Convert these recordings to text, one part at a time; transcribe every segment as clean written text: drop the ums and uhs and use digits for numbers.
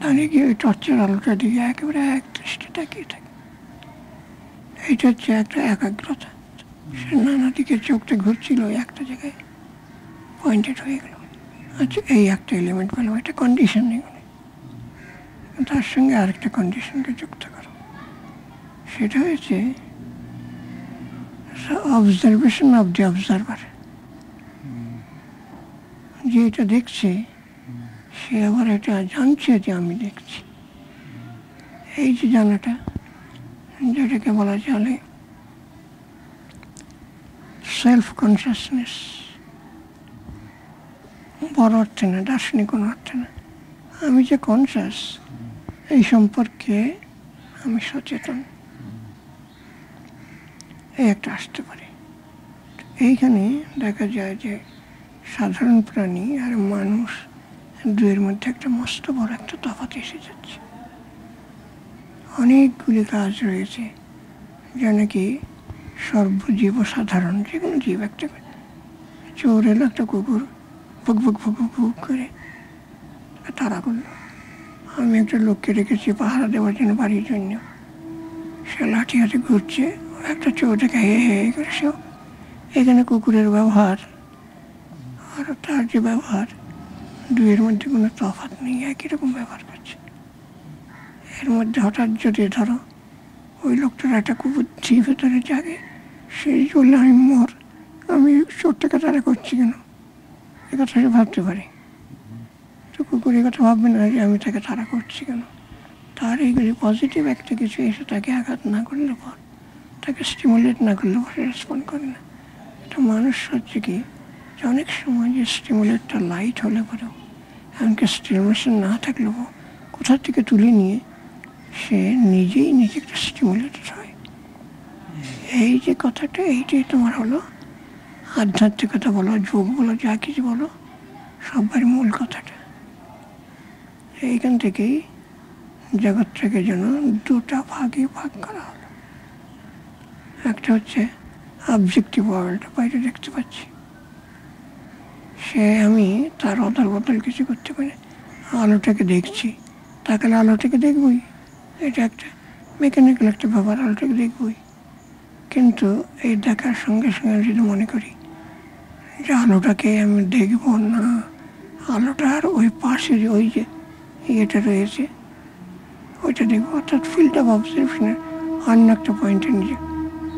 দাঁড়িয়ে ওই টর্চের আলোটা দিকে একেবারে এক দৃষ্টি তাকিয়ে থাকে। এইটা হচ্ছে একটা একাগ্রতা। সে নানা দিকে চোখটা ঘুরছিল, একটা জায়গায় পয়েন্টেড হয়ে গেল। আচ্ছা, এই একটা এলিমেন্ট পেলাম, একটা কন্ডিশন এগুলো। তার সঙ্গে আরেকটা কন্ডিশনকে যুক্ত করো, সেটা হয়েছে অবজারভেশন অফ দি অবজারভার। যে এটা দেখছে সে আবার এটা জানছে যে আমি দেখছি। এই যে জানাটা, যেটাকে বলা চলে সেলফ কনসিয়াসনেস, বড় অর্থে না, দার্শনিক কোনো অর্থে না, আমি যে কনসিয়াস এই সম্পর্কে আমি সচেতন, এই একটা আসতে পারে। এইখানে দেখা যায় যে সাধারণ প্রাণী আর মানুষ দুয়ের মধ্যে একটা মস্ত বড় একটা তফাৎ এসে যাচ্ছে। অনেকগুলি কাজ রয়েছে যা নাকি সর্বজীব সাধারণ, যে কোনো জীব, একটা চোর এলো, একটা কুকুর ভুক ভুক ভুক ভুক ভুক করে তাড়া করলো। আমি একটা লোককে রেখেছি পাহারা দেওয়ার জন্য, বাড়ির জন্য। সে লাঠি হাতে ঘুরছে, একটা চোরটাকে হে হে করে সেও। এখানে কুকুরের ব্যবহার আর তার যে ব্যবহার, দুইয়ের মধ্যে কোনো তফাৎ নেই, একই রকম ব্যবহার করছে। এর মধ্যে হঠাৎ যদি ধরো ওই লোকটার একটা কুবুদ্ধি ভেতরে জাগে, সেই বললে আমি মর, আমি চোরটাকে তাড়া করছি কেন, এ কথা সে ভাবতে পারে। তো কুকুর এ কথা ভাববে না যে আমি তাকে তাড়া করছি কেন। তার এইগুলি পজিটিভ একটা কিছু এসে তাকে আঘাত না করলে পর, তাকে স্টিমুলেট না করলে পরে রেসপন্ড করে না। এটা মানুষ হচ্ছে কি, যে অনেক সময় যে স্টিমুলেটটা লাইট হলে পরেও, এমনকি স্টিমুলেশন না থাকলেও কোথার থেকে তুলে নিয়ে সে নিজেই নিজে একটা স্টিমুলেটেড হয়। এই যে কথাটা, এইটাই তোমার হলো আধ্যাত্মিকতা বলো, যোগ বলো, যা কিছু বলো, সবার মূল কথাটা। এইখান থেকেই জগৎটাকে যেন দুটা ভাগে ভাগ করা হলো। একটা হচ্ছে অবজেক্টিভ ওয়ার্ল্ড, বাইরে দেখতে পাচ্ছি, সে আমি তার অদল বদল কিছু করতে পারি। আলোটাকে দেখছি, তাকালে আলোটাকে দেখবই, এটা একটা মেকানিক্যাল একটা ব্যাপার, আলোটাকে দেখবই। কিন্তু এই দেখার সঙ্গে সঙ্গে যদি মনে করি যে আলোটাকে আমি দেখবো না, আলোটার ওই পাশে যে ওই যে ইয়েটা রয়েছে ওইটা দেখবো, অর্থাৎ ফিল্ড অফ অবজারভেশনের অন্য একটা পয়েন্টে নিজে,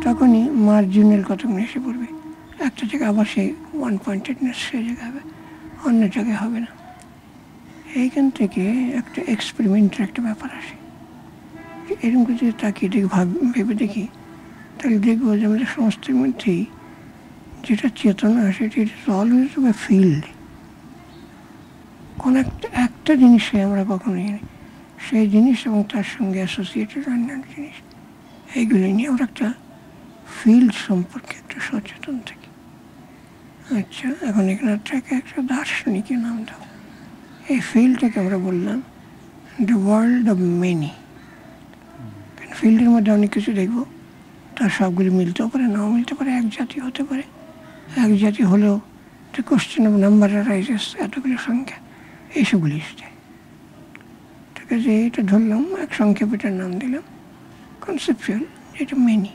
তখনই মার্জিনের কতক্ষণ এসে পড়বে। একটা জায়গায় আবার সেই ওয়ান পয়েন্টেডনেস সেই জায়গায় হবে, অন্য জায়গায় হবে না। এইখান থেকে একটা এক্সপেরিমেন্টের একটা ব্যাপার আসে। এরকম করে যদি তাকিয়ে দেখি, ভেবে দেখি, তাহলে দেখবো যে আমাদের সমস্তের মধ্যেই যেটা চেতনা, সেটা অলওয়েজ হবে ফিল্ড। কোনো একটা জিনিসে আমরা কখনোই নেই, সেই জিনিস এবং তার সঙ্গে অ্যাসোসিয়েটেড অন্যান্য জিনিস, এইগুলি নিয়ে আমরা একটা ফিল্ড সম্পর্কে একটু সচেতন থাকি। আচ্ছা, এখন এখানে একটা দার্শনিকের নাম দাও। এই ফিল্ডটাকে আমরা বললাম দ্য ওয়ার্ল্ড অফ মেনি। ফিল্ডের মধ্যে অনেক কিছু দেখবো, তার সবগুলি মিলতেও পারে, নাও মিলতে পারে, এক জাতি হতে পারে। এক জাতি হলেও the question of number rises, এতগুলো সংখ্যা, এইসবগুলি এসছে। ঠিক আছে, এটা ধরলাম, এক সংক্ষেপ এটার নাম দিলাম কনসেপচুয়াল, যেটা মেনি।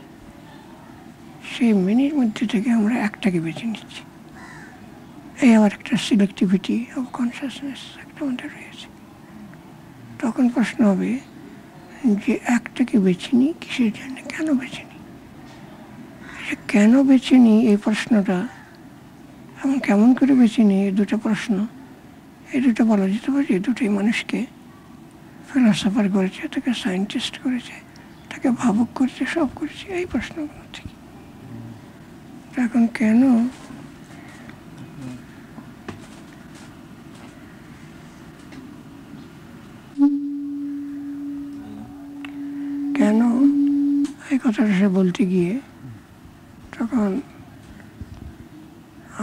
সেই মেনির মধ্যে থেকে আমরা একটাকে বেছে নিচ্ছি। এই আবার একটা সিলেক্টিভিটি অফ কনসিয়াসনেস একটা আমাদের রয়েছে। তখন প্রশ্ন হবে যে একটাকে বেছে নিই কিসের জন্য, কেন বেছে নিই? কেন বেছে নিই এই প্রশ্নটা এবং কেমন করে বেছে নিই, এই দুটো প্রশ্ন, এই দুটো বলা যেতে পারে এই দুটোই মানুষকে ফিলোসফার করেছে, তাকে সায়েন্টিস্ট করেছে, তাকে ভাবুক করেছে, সব করেছে এই প্রশ্নগুলো থেকে। এখন কেন কেন এই কথাটা সে বলতে গিয়ে তখন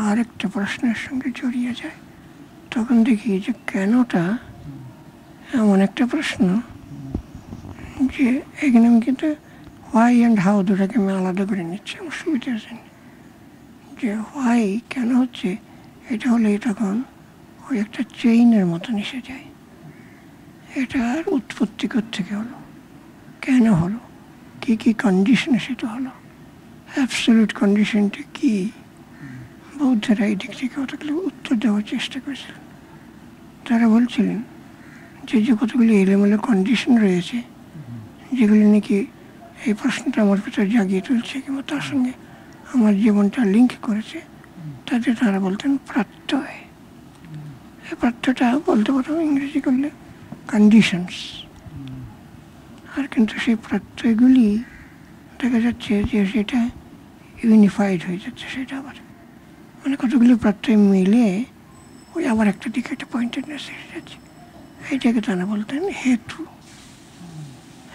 আরেকটা প্রশ্নের সঙ্গে জড়িয়ে যায়। তখন দেখি যে কেনটা এমন একটা প্রশ্ন যে এখানে আমি কিন্তু হোয়াই অ্যান্ড হাউ দুটাকে আমি আলাদা করে নিচ্ছি আমার সুবিধার জন্য। যে হোয়াই কেন হচ্ছে, এটা হলে তখন ওই একটা চেইনের মতন এসে যায়। এটার উৎপত্তি থেকে হলো, কেন হলো, কী কী কন্ডিশনে সেটা হলো, অ্যাবসলিউট কন্ডিশনটা কী, বৌদ্ধরা এই দিক থেকে কতগুলো উত্তর দেওয়ার চেষ্টা করেছিলেন। তারা বলছিলেন যে কতগুলি এলোমেলো কন্ডিশন রয়েছে যেগুলি নাকি এই প্রশ্নটা আমার ভিতরে জাগিয়ে তুলছে কিংবা তার সঙ্গে আমার জীবনটা লিঙ্ক করেছে, তাদের তারা বলতেন প্রত্যয়। এই প্রত্যয়টা বলতে পারো ইংরেজি করলে কন্ডিশনস। আর কিন্তু সেই প্রত্যয়গুলি দেখা যাচ্ছে যে সেটা ইউনিফাইড হয়ে যাচ্ছে, সেটা আবার মানে কতগুলি প্রত্যয় মিলে ওই আবার একটা দিকে একটা পয়েন্টেডনেস এসে যাচ্ছে। এইটাকে তারা বলতেন হেতু।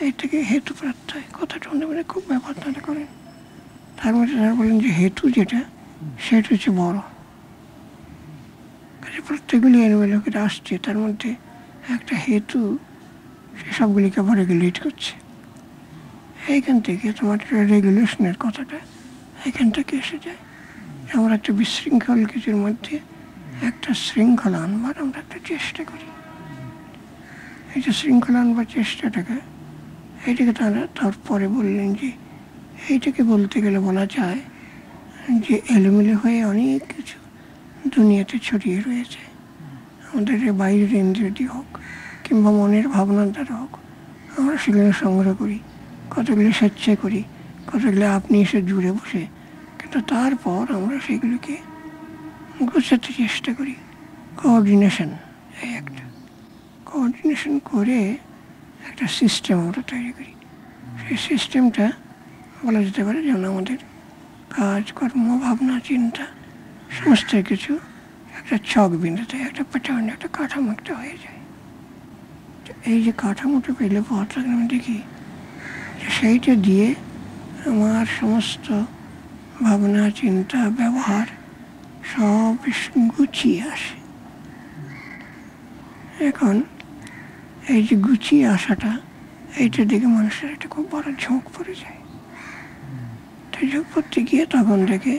এইটাকে হেতু প্রত্যয় কথাটা মানে খুব ব্যবহার তারা করেন। তার মধ্যে তারা বলেন যে হেতু যেটা সেটা হচ্ছে বড়, প্রত্যেকগুলি এলোমেলো করে আসছে, তার মধ্যে একটা হেতু সে সবগুলিকে আবার রেগুলেট করছে। এইখান থেকে তোমার রেগুলেশনের কথাটা এখান থেকে এসে যায়। আমরা একটা বিশৃঙ্খল কিছুর মধ্যে একটা শৃঙ্খলা আনবার আমরা একটা চেষ্টা করি। এই যে শৃঙ্খলা আনবার চেষ্টাটাকে এইটাকে তারা তারপরে বললেন যে এইটাকে বলতে গেলে বলা যায় যে এলোমেলো হয়ে অনেক কিছু দুনিয়াতে ছড়িয়ে রয়েছে। আমাদের বাইরের ইন্দ্রিয় দিয়ে হোক কিংবা মনের ভাবনার দ্বারা হোক, আমরা সেগুলো সংগ্রহ করি, কতগুলো স্বেচ্ছায় করি, কতগুলো আপনি এসে জুড়ে বসে, কিন্তু তারপর আমরা সেগুলিকে গোছাতে চেষ্টা করি। কোঅর্ডিনেশন, এই একটা কোঅর্ডিনেশন করে একটা সিস্টেম আমরা তৈরি করি। সেই সিস্টেমটা বলা যেতে পারে যেমন আমাদের কাজ, কর্ম, ভাবনা, চিন্তা সমস্ত কিছু একটা ছক বিন্দুতে একটা প্যাটার্ন, একটা কাঠামো একটা হয়ে যায়। এই যে কাঠামোটা পেলে পথটা আমি দেখি যে সেইটা দিয়ে আমার সমস্ত ভাবনা, চিন্তা, ব্যবহার সব গুছিয়ে আসে। এখন এই যে গুছিয়ে আসাটা, এইটার দিকে মানুষের একটা খুব বড় ঝোঁক পড়ে যায়। তো ঝোঁক পড়তে গিয়ে তখন দেখে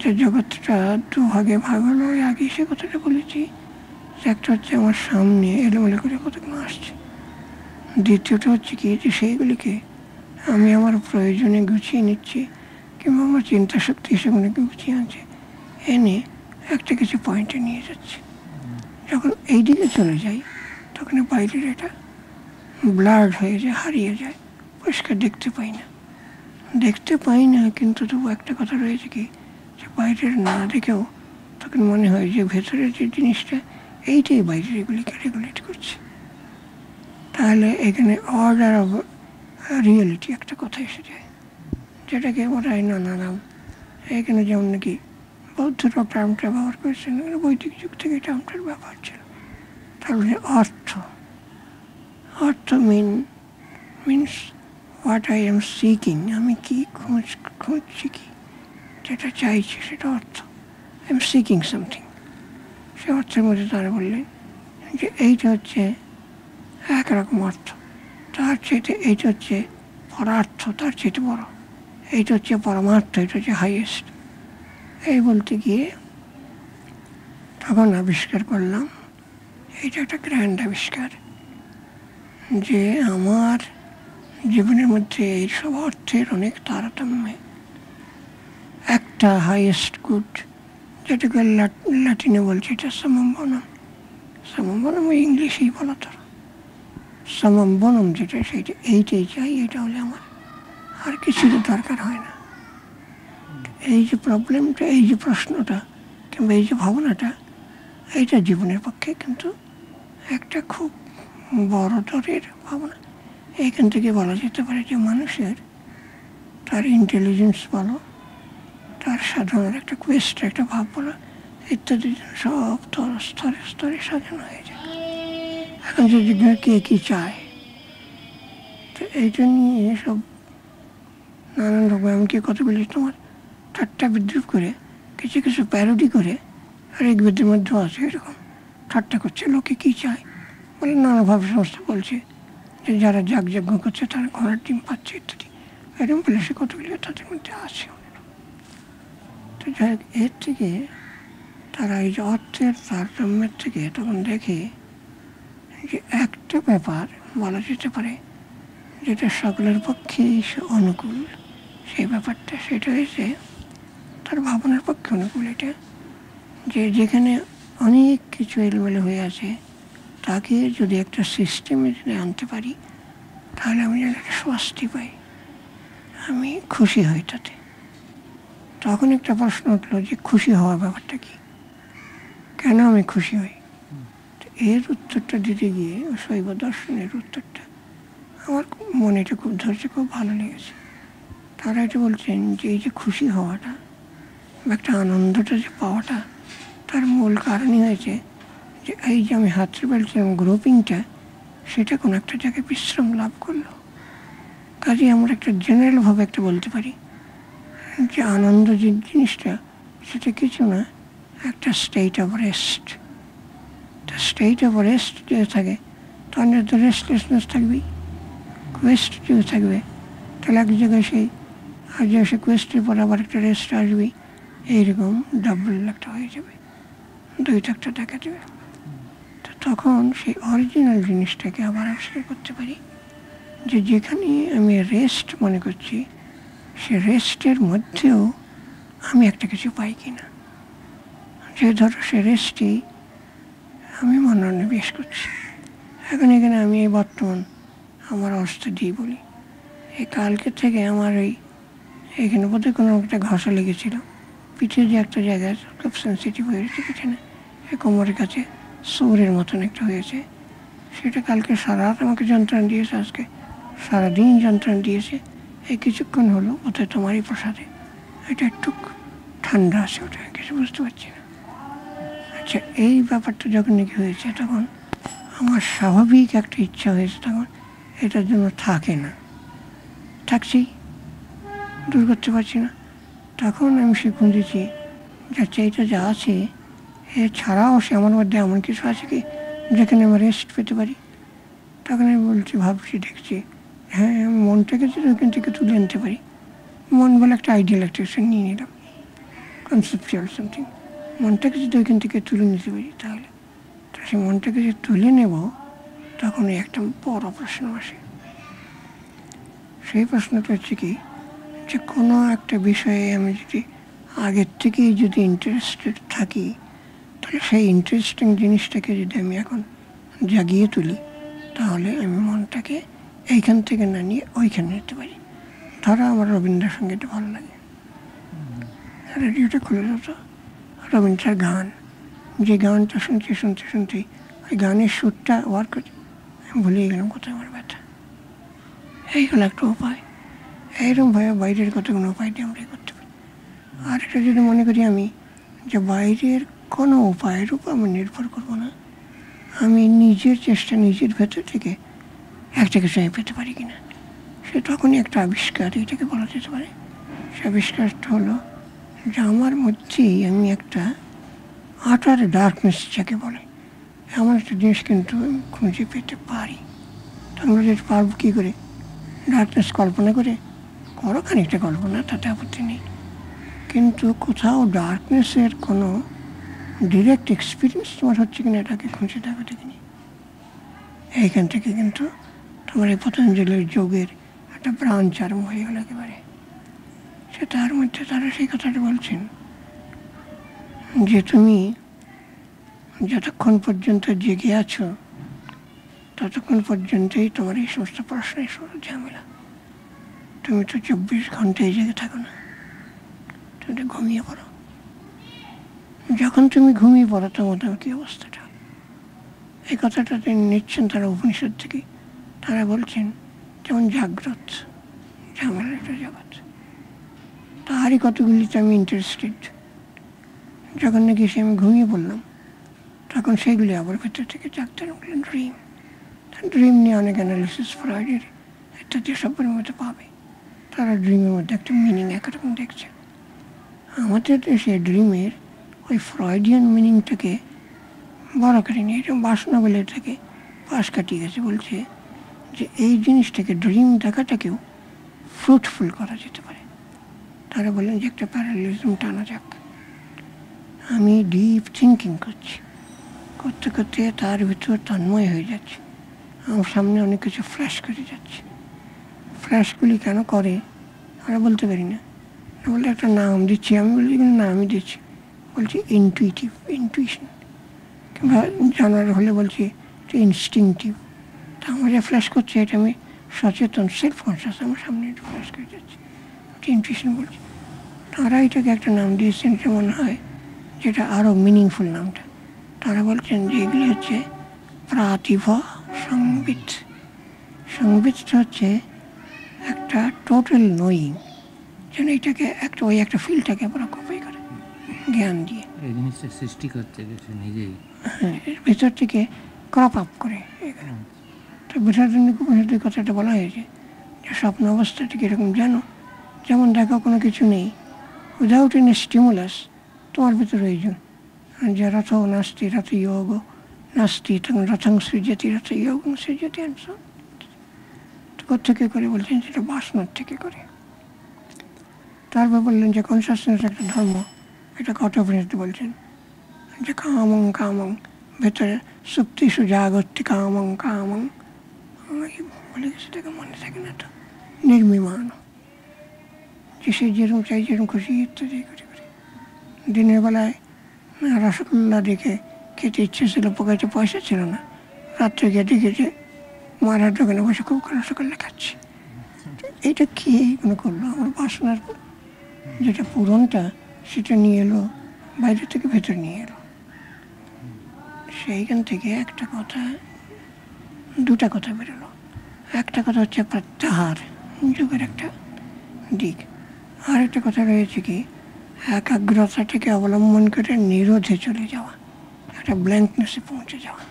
যে জগৎটা দুভাগে ভাগ হলো। ওই আগে সে কথাটা বলেছি যে একটা হচ্ছে আমার সামনে এলোমেলো করে কতগুলো আসছে, দ্বিতীয়টা হচ্ছে কি যে সেইগুলিকে আমি আমার প্রয়োজনে গুছিয়ে নিচ্ছি কিংবা আমার চিন্তা শক্তি সেগুলিকে গুছিয়ে আনছে, এনে একটা কিছু পয়েন্টে নিয়ে যাচ্ছে। যখন এই দিকে চলে যাই তখন বাইরের এটা ব্লার্ড হয়ে যায়, হারিয়ে যায়, পরিষ্কার দেখতে পাই না। কিন্তু তবু একটা কথা রয়েছে কি যে বাইরের না দেখেও তখন মনে হয় যে ভেতরের যে জিনিসটা এইটাই বাইরের এগুলিকে রেগুলেট করছে। তাহলে এখানে অর্ডার অফ রিয়েলিটি একটা কথা এসে যায়, যেটাকে ওরা নানান এখানে যেমন নাকি বৌদ্ধরা টার্মটা ব্যবহার করেছেন, বৈদিক যুগ থেকে টার্মটার ব্যবহার ছিল। তারপরে অর্থ means what I am seeking, আমি কি খুঁজছি, কি যেটা চাইছি সেটা অর্থ। I am seeking something. সে অর্থের মধ্যে তারা বললেন যে এইটা হচ্ছে একরকম অর্থ, তার চেয়ে এইটা হচ্ছে পরার্থ, তার চেয়ে বড়, এইটা হচ্ছে পরমার্থ, এটা হচ্ছে হাইয়েস্ট। এই বলতে গিয়ে তখন আবিষ্কার করলাম, এইটা একটা গ্র্যান্ড আবিষ্কার, যে আমার জীবনের মধ্যে এইসব অর্থের অনেক তারতম্যে একটা হাইয়েস্ট গুড, যেটাকে ল্যাটিনে বলছে এটা সমম্বনম ওই ইংলিশেই বলা, তোর সমম্বনম যেটা সেইটা এইটাই চাই, এটা হলে আমার আর কিছু দরকার হয় না। এই যে প্রবলেমটা, এই যে প্রশ্নটা কিংবা এই যে ভাবনাটা, এইটা জীবনের পক্ষে কিন্তু একটা খুব বড় দরের ভাবনা। এইখান থেকে বলা যেতে পারে যে মানুষের তার ইন্টেলিজেন্স বলো, তার সাধারণ একটা কোয়েস্ট, একটা ভাব বলো ইত্যাদি সব স্তরে স্তরে সাজানো হয়ে যায়। এখন যদি কে কী চায়, তো এইটা নিয়ে সব নানান রকম, এমনকি কতগুলি তোমার ঠাট্টা বিদ্রুপ করে, কিছু কিছু প্যারোডি করে, আর ঋগ্বেদের মধ্যেও আছে এরকম ঠাট্টা করছে লোকে কী চায় বলে নানাভাবে সংস্থা বলছে যে যারা যজ্ঞ করছে তারা ঘোড়ার ডিম পাচ্ছে ইত্যাদি, এরকম বলে সে কতগুলি তাদের মধ্যে আছে। তো যাই হোক, এর থেকে তারা এই যে অর্থের তারতম্যের থেকে তখন দেখে যে একটা ব্যাপার বলা যেতে পারে যেটা সকলের পক্ষে অনুকূল, সেই ব্যাপারটা সেটা হয়েছে তার ভাবনার পক্ষে অনুকূল। এটা যে যেখানে অনেক কিছু এলোমেলো হয়ে আছে, তাকে যদি একটা সিস্টেমে যদি আনতে পারি, তাহলে আমি যেন একটা স্বস্তি পাই, আমি খুশি হই তাতে। তখন একটা প্রশ্ন উঠলো যে খুশি হওয়ার ব্যাপারটা কি, কেন আমি খুশি হই? এর উত্তরটা দিতে গিয়ে শৈব দর্শনের উত্তরটা আমার মনে এটা খুব ধরছে, খুব ভালো লেগেছে। তারা এটা বলছেন যে এই যে খুশি হওয়াটা বা একটা আনন্দটা যে পাওয়াটা, তার মূল কারণই হয়েছে যে এই যে আমি হাতটা ফেলছিলাম গ্রুপিংটা, সেটা কোনো একটা জায়গায় বিশ্রাম লাভ করলো। কাজে আমরা একটা জেনারেলভাবে একটা বলতে পারি যে আনন্দ যে জিনিসটা, সেটা কিছু না, একটা স্টেট অফ রেস্ট। তা স্টেট অফ রেস্ট যদি থাকে, তখন তো রেস্টলেসনেস থাকবেই, কোয়েস্ট যদি থাকবে, তাহলে এক জায়গায় সেই আর যে সে কোয়েস্টের পর আবার একটা রেস্ট আসবেই, এইরকম ডাবল একটা হয়ে যাবে, দুইটা একটা দেখা দেবে। তো তখন সেই অরিজিনাল জিনিসটাকে আবার আবিষ্কার করতে পারি যে যেখানে আমি রেস্ট মনে করছি, সে রেস্টের মধ্যেও আমি একটা কিছু পাই কিনা। যে ধরো সে রেস্টেই আমি মনোনিবেশ করছি। এখন এখানে আমি এই বর্তমান আমার অবস্থা দিয়ে বলি, এই কালকে থেকে আমার এখানে বোধহয় কোনো একটা ঘষা লেগেছিল, পিঠে যে একটা জায়গায় খুব সেন্সিটিভ হয়ে গেছে পিছনে, এই কোমরের কাছে সৌরের মতন একটা হয়েছে। সেটা কালকে সারা রাত আমাকে যন্ত্রণা দিয়েছে, আজকে সারাদিন যন্ত্রণা দিয়েছে। এই কিছুক্ষণ হলো বোধহয় তোমারই প্রসাদে এটা একটু ঠান্ডা আছে, ওটা কিছু বুঝতে পারছি না। আচ্ছা, এই ব্যাপারটা যখন নাকি হয়েছে, তখন আমার স্বাভাবিক একটা ইচ্ছা হয়েছে, তখন এটার জন্য থাকে না, থাকছি, দূর করতে পারছি না। তখন আমি সে খুঁজেছি যে আচ্ছা, এটা যা আছে এছাড়াও সে আমার মধ্যে এমন কিছু আছে কি যেখানে আমি রেস্ট পেতে পারি। তখন আমি বলছি, ভাবছি, দেখছি, হ্যাঁ, আমি মনটাকে যদি ওইখান থেকে তুলে আনতে পারি, মন বলে একটা আইডিয়াল একটা নিয়ে নিলাম, কনসেপচুয়াল সামথিং, মনটাকে যদি ওইখান থেকে তুলে নিতে পারি, তাহলে তো সেই মনটাকে যে তুলে নেব, তখন একটা বড় প্রশ্ন আসে। সেই প্রশ্নটা হচ্ছে কি, যে কোনো একটা বিষয়ে আমি যদি আগের থেকেই যদি ইন্টারেস্টেড থাকি, তাহলে সেই ইন্টারেস্টিং জিনিসটাকে যদি আমি এখন জাগিয়ে তুলি, তাহলে আমি মনটাকে এইখান থেকে না নিয়ে ওইখানে নিতে পারি। ধরো আমার রবীন্দ্রসঙ্গীতটা ভালো লাগে, রেডিওটা খুলে যেত, রবীন্দ্রের গান, যে গানটা শুনতে শুনতে শুনতে ওই গানের সুরটা ওয়ার্ক করছে, আমি ভুলিয়ে গেলাম কোথায় আমার ব্যথা। এই হলো একটা উপায়। এইরকমভাবে বাইরের কথা কোনো উপায় দিয়ে আমরা করতে পারি। আর এটা যদি মনে করি আমি যে বাইরের কোনো উপায়ের উপর আমি নির্ভর করবো না, আমি নিজের চেষ্টা, নিজের ভেতর থেকে একটা কিছু আমি পেতে পারি কিনা, সে তখনই একটা আবিষ্কার এটাকে বলা যেতে পারে। সে আবিষ্কারটা হলো যে আমার মধ্যেই আমি একটা আটার ডার্কনেস যাকে বলে, এমন একটা জিনিস কিন্তু আমি খুঁজে পেতে পারি। আমরা যেটা পারবো কী করে? ডার্কনেস কল্পনা করে করো, খানিকটা কল্পনা, তাতে আপত্তি নেই, কিন্তু কোথাও ডার্কনেসের কোনো ডিরেক্ট এক্সপিরিয়েন্স তোমার হচ্ছে কিনা এটাকে খুঁজে দেখো, দেখিনি। এইখান থেকে কিন্তু তোমার এই পতঞ্জলির যোগের একটা ব্রাঞ্চ আরম্ভ হয়ে গেল একেবারে। সে তার মধ্যে তারা সেই কথাটা বলছেন যে তুমি যতক্ষণ পর্যন্ত জেগে আছো, ততক্ষণ পর্যন্তই তোমার এই সমস্ত প্রশ্নের ঝামেলা। তুমি তো 24 ঘন্টায় জেগে থাকো না, তুমি তো ঘুমিয়ে পড়ো। যখন তুমি ঘুমিয়ে পড়ো, তোমার কী অবস্থাটা? এই কথাটা তিনি নিচ্ছেন তারা উপনিষদ থেকে। তারা বলছেন যেমন জাগ্রত ঝামেলার একটা জগৎ, তাহারই কতগুলিতে আমি ইন্টারেস্টেড। যখন নাকি সে আমি ঘুমিয়ে পড়লাম, তখন সেগুলি আবার ভেতর থেকে জাগতে লাগলেন ড্রিম। ড্রিম নিয়ে অনেক অ্যানালিসিস ফ্রয়েডের ইত্যাদি সবের মধ্যে পাবে। তারা ড্রিমের মধ্যে একটা মিনিং একরকম দেখছে। আমাদের দেশে ড্রিমের ওই ফ্রয়েডিয়ান মিনিংটাকে বড় করে নিয়ে বাসনা বলে এটাকে পাশ কাটিয়ে গেছে। বলছে যে এই জিনিসটাকে, ড্রিম দেখাটাকেও ফ্রুটফুল করা যেতে পারে। তারা বললেন যে একটা প্যারালিজম টানা যাক, আমি ডিপ থিঙ্কিং করছি, করতে করতে তার ভিতর তন্ময় হয়ে যাচ্ছে। আমার সামনে অনেক কিছু ফ্ল্যাশ করে যাচ্ছে। ফ্ল্যাশগুলি কেন করে আমরা বলতে পারি না। বলে একটা নাম দিচ্ছি, আমি বলি কিন্তু নামই দিচ্ছি, বলছি ইনটুইশন, কিংবা জানার হলে বলছি ইনস্টিংটিভ। তা আমার যা ফ্ল্যাশ করছে এটা আমি সচেতন, সেলফ কনসিয়াস, আমার সামনে একটু ফ্ল্যাশ করে যাচ্ছে, ইনটুইশন বলছি। তারা এটাকে একটা নাম দিয়েছেন, এটা মনে হয় যেটা আরও মিনিংফুল নামটা। তারা বলছেন যে এগুলি হচ্ছে প্রাতিভা সংবিত। সংবিতটা হচ্ছে একটা টোটাল নোয়িং, যেন এটাকে একটা ওই একটা ফিল্ডটাকে পুরো কপি করে জ্ঞান দিয়ে এই জিনিসটা সৃষ্টি করতে গেছে নিজেই, হ্যাঁ, এর ভেতর থেকে ক্রপ আপ করে। তো বৃহদারণ্যক কথাটা বলা হয়েছে যে স্বপ্ন অবস্থাটিকে এরকম জানো, যেমন দেখো কোনো কিছু নেই, উইদাউট এনি স্টিমুলাস তোমার ভিতরে ওই যে রথ নাস্তি রথ যোগ নাস্তি রথং সৃজতি রথ যোগ সৃজতি তো কোথেকে করে বলছেন সেটা বাসনার থেকে করে। তারপর বললেন যে কনসাসনেস একটা ধর্ম, এটা কঠোপনিষদে বলছেন যে কামং কামং, ভেতরে সুপ্তিষু জাগত্যি কামং কামং, বলে সেটাকে মনে থাকে না তো, নির্মিমান, যে সে যেরকম চাই যেরকম খুশি ইত্যাদি করে করে। দিনের বেলায় রসগোল্লা দেখে খেতে ইচ্ছে ছিল, পকেটে পয়সা ছিল না, রাত্রে গিয়ে দেখেছে মারার দোকানে বসে খুব রসগোল্লা খাচ্ছি। এইটা খেয়ে এগুলো করলো, আমার বাসনার যেটা পূরণটা সেটা নিয়ে এলো বাইরে থেকে ভেতর নিয়ে এলো। সেইখান থেকে একটা কথা, দুটা কথা বেরোলো। একটা কথা হচ্ছে প্রত্যাহার, যুগের একটা দিক। আর একটা কথা রয়েছে কি, একাগ্রতাটাকে অবলম্বন করে নিরোধে চলে যাওয়া, একটা ব্ল্যাঙ্কনেসে পৌঁছে যাওয়া।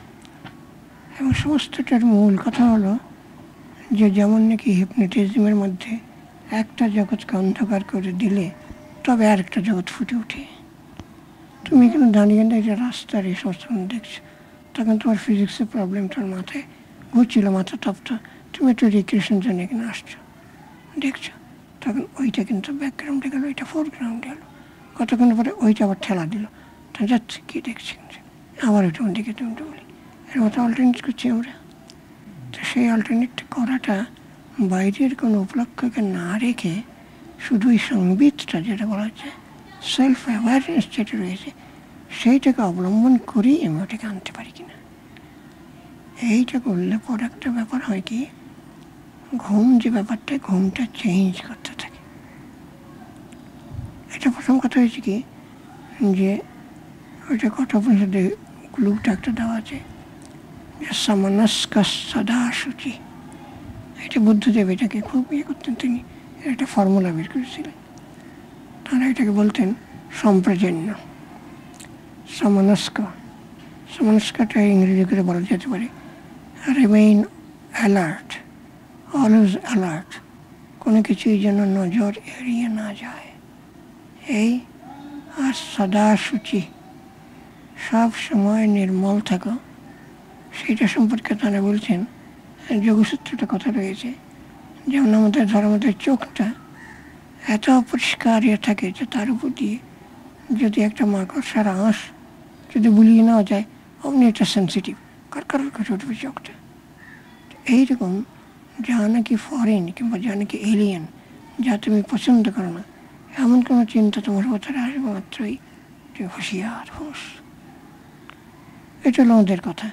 এবং সমস্তটার মূল কথা হলো যে যেমন নাকি হিপনোটিজমের মধ্যে একটা জগৎকে অন্ধকার করে দিলে তবে আরেকটা জগৎ ফুটে ওঠে। তুমি এখানে দাঁড়িয়ে দাঁড়িয়ে রাস্তার এই সমস্ত দেখছো, তখন তোমার ফিজিক্সের প্রবলেমটার মাথায় ঘুরছিল, মাথা তপ্ত, তুমি একটু রিক্রিয়েশন জন্য এখানে আসছো, দেখছো, তখন ওইটা কিন্তু ব্যাকগ্রাউন্ডে গেলো, ওইটা ফোরগ্রাউন্ডে গেলো, কতক্ষণ পরে ওইটা আবার ঠেলা দিল, তা যাচ্ছে কী দেখছি, আবার ওইটা দিকে তুমি বলি, এর মতো অল্টারনেট করছি আমরা। তো সেই অল্টারনেট করাটা বাইরের কোনো উপলক্ষকে না রেখে শুধু এই সংবিতটা যেটা বলা হচ্ছে সেলফ অ্যাওয়ারনেস যেটা রয়েছে সেইটাকে অবলম্বন করেই আমি ওটাকে আনতে পারি কিনা। এইটা করলে পর একটা ব্যাপার হয় কি, ঘুম যে ব্যাপারটা, ঘুমটা চেঞ্জ করতে থাকে। এটা প্রথম কথা হয়েছে কি যে ওইটা কঠোপনিষদে ক্লুটা একটা দেওয়া আছে যে সমনস্ক সদা শুচি। এটা বুদ্ধদেব এটাকে খুব করতেন, তিনি একটা ফর্মুলা বের করেছিলেন। তারা এটাকে বলতেন সম্প্রজন্য, সমনস্ক। সমনস্কটা ইংরেজি করে বলা যেতে পারে রিমেইন অ্যালার্ট, অলওয়েজ অ্যালার্ট, কোনো কিছুই যেন নজর এড়িয়ে না যায়। এই আর সদা শুচি, সব সময় নির্মল থাকো। সেইটা সম্পর্কে তারা বলছেন যোগসূত্রটা কথা রয়েছে, যেমন আমাদের ধর্মদের চোখটা এত পরিষ্কার থাকে যে তার উপর দিয়ে যদি একটা মাকড়সার আঁশ যদি বুলিয়ে নেওয়া যায় অমনি এটা সেন্সিটিভ, কার করে উঠবে চোখটা। এইরকম যা নাকি ফরেন কিংবা যা নাকি এলিয়েন, যা তুমি পছন্দ করো না, এমন কোনো চিন্তা তোমার ভেতরে আসবে মাত্রই যে হুঁশিয়ার হুঁশ। এটা হলো আমাদের কথা।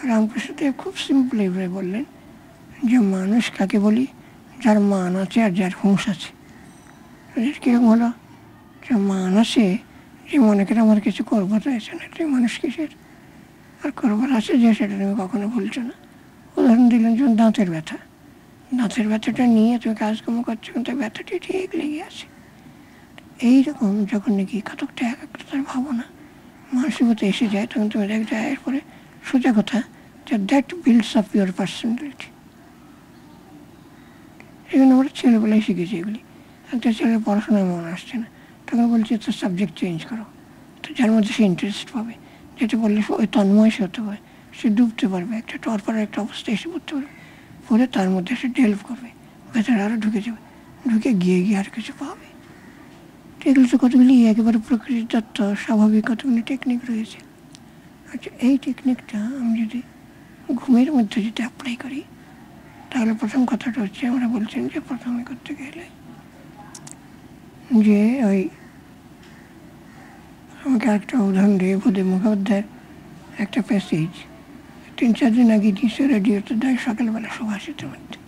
রামকৃষ্ণদেব খুব সিম্পল এইভাবে বললেন যে মানুষ কাকে বলি, যার মান আছে আর যার হুঁশ আছে। কীরকম হলো যে মান আছে যে মনে করে আমার কিছু করবার রয়েছে না, তুমি মানুষ কিসের, আর করবার আছে যে সেটা তুমি কখনো ভুলছো না। উদাহরণ দিলেন যেমন দাঁতের ব্যথা, দাঁতের ব্যথাটা নিয়ে তুমি কাজকর্ম করছো কিন্তু ব্যথাটি ঠিক লেগে আছে। এইরকম যখন নাকি কতকটা একাগ্রতার ভাবনা মানসিকতা এসে যায়, তখন তুমি দেখ যায় এরপরে সোজা কথা যে that builds up your personality. এগুলো আমরা ছেলেবেলায় শিখেছি এগুলি। একটা ছেলের পড়াশোনায় মন আসছে না, তখন বলছে তো সাবজেক্ট চেঞ্জ করো, তো যার মধ্যে সে ইন্টারেস্ট পাবে, যেটা বললে ওই তন্ময় সে হতে পারে, সে ডুবতে পারবে, একটা টরপারের একটা অবস্থায় এসে পড়তে পারবে, পরে তার মধ্যে সে ডেলভ করবে, ভেতরে আরও ঢুকে যাবে, ঢুকে গিয়ে আর কিছু পাবে। এগুলো তো কতগুলি একেবারে প্রকৃতির তত্ত্ব, স্বাভাবিক কতগুলি টেকনিক রয়েছে। আচ্ছা, এই টেকনিকটা আমি যদি ঘুমের মধ্যে যদি অ্যাপ্লাই করি, তাহলে প্রথম কথাটা হচ্ছে, আমরা বলছেন যে প্রথমে করতে গেলে যে ওই, আমাকে একটা উদাহরণ দিয়ে বোধহয় মুখোপাধ্যায়ের একটা প্যাসেজ 3-4 দিন আগে দিয়েছে রেডিওতে দেয় সকালবেলা সুভাষিতের মধ্যে।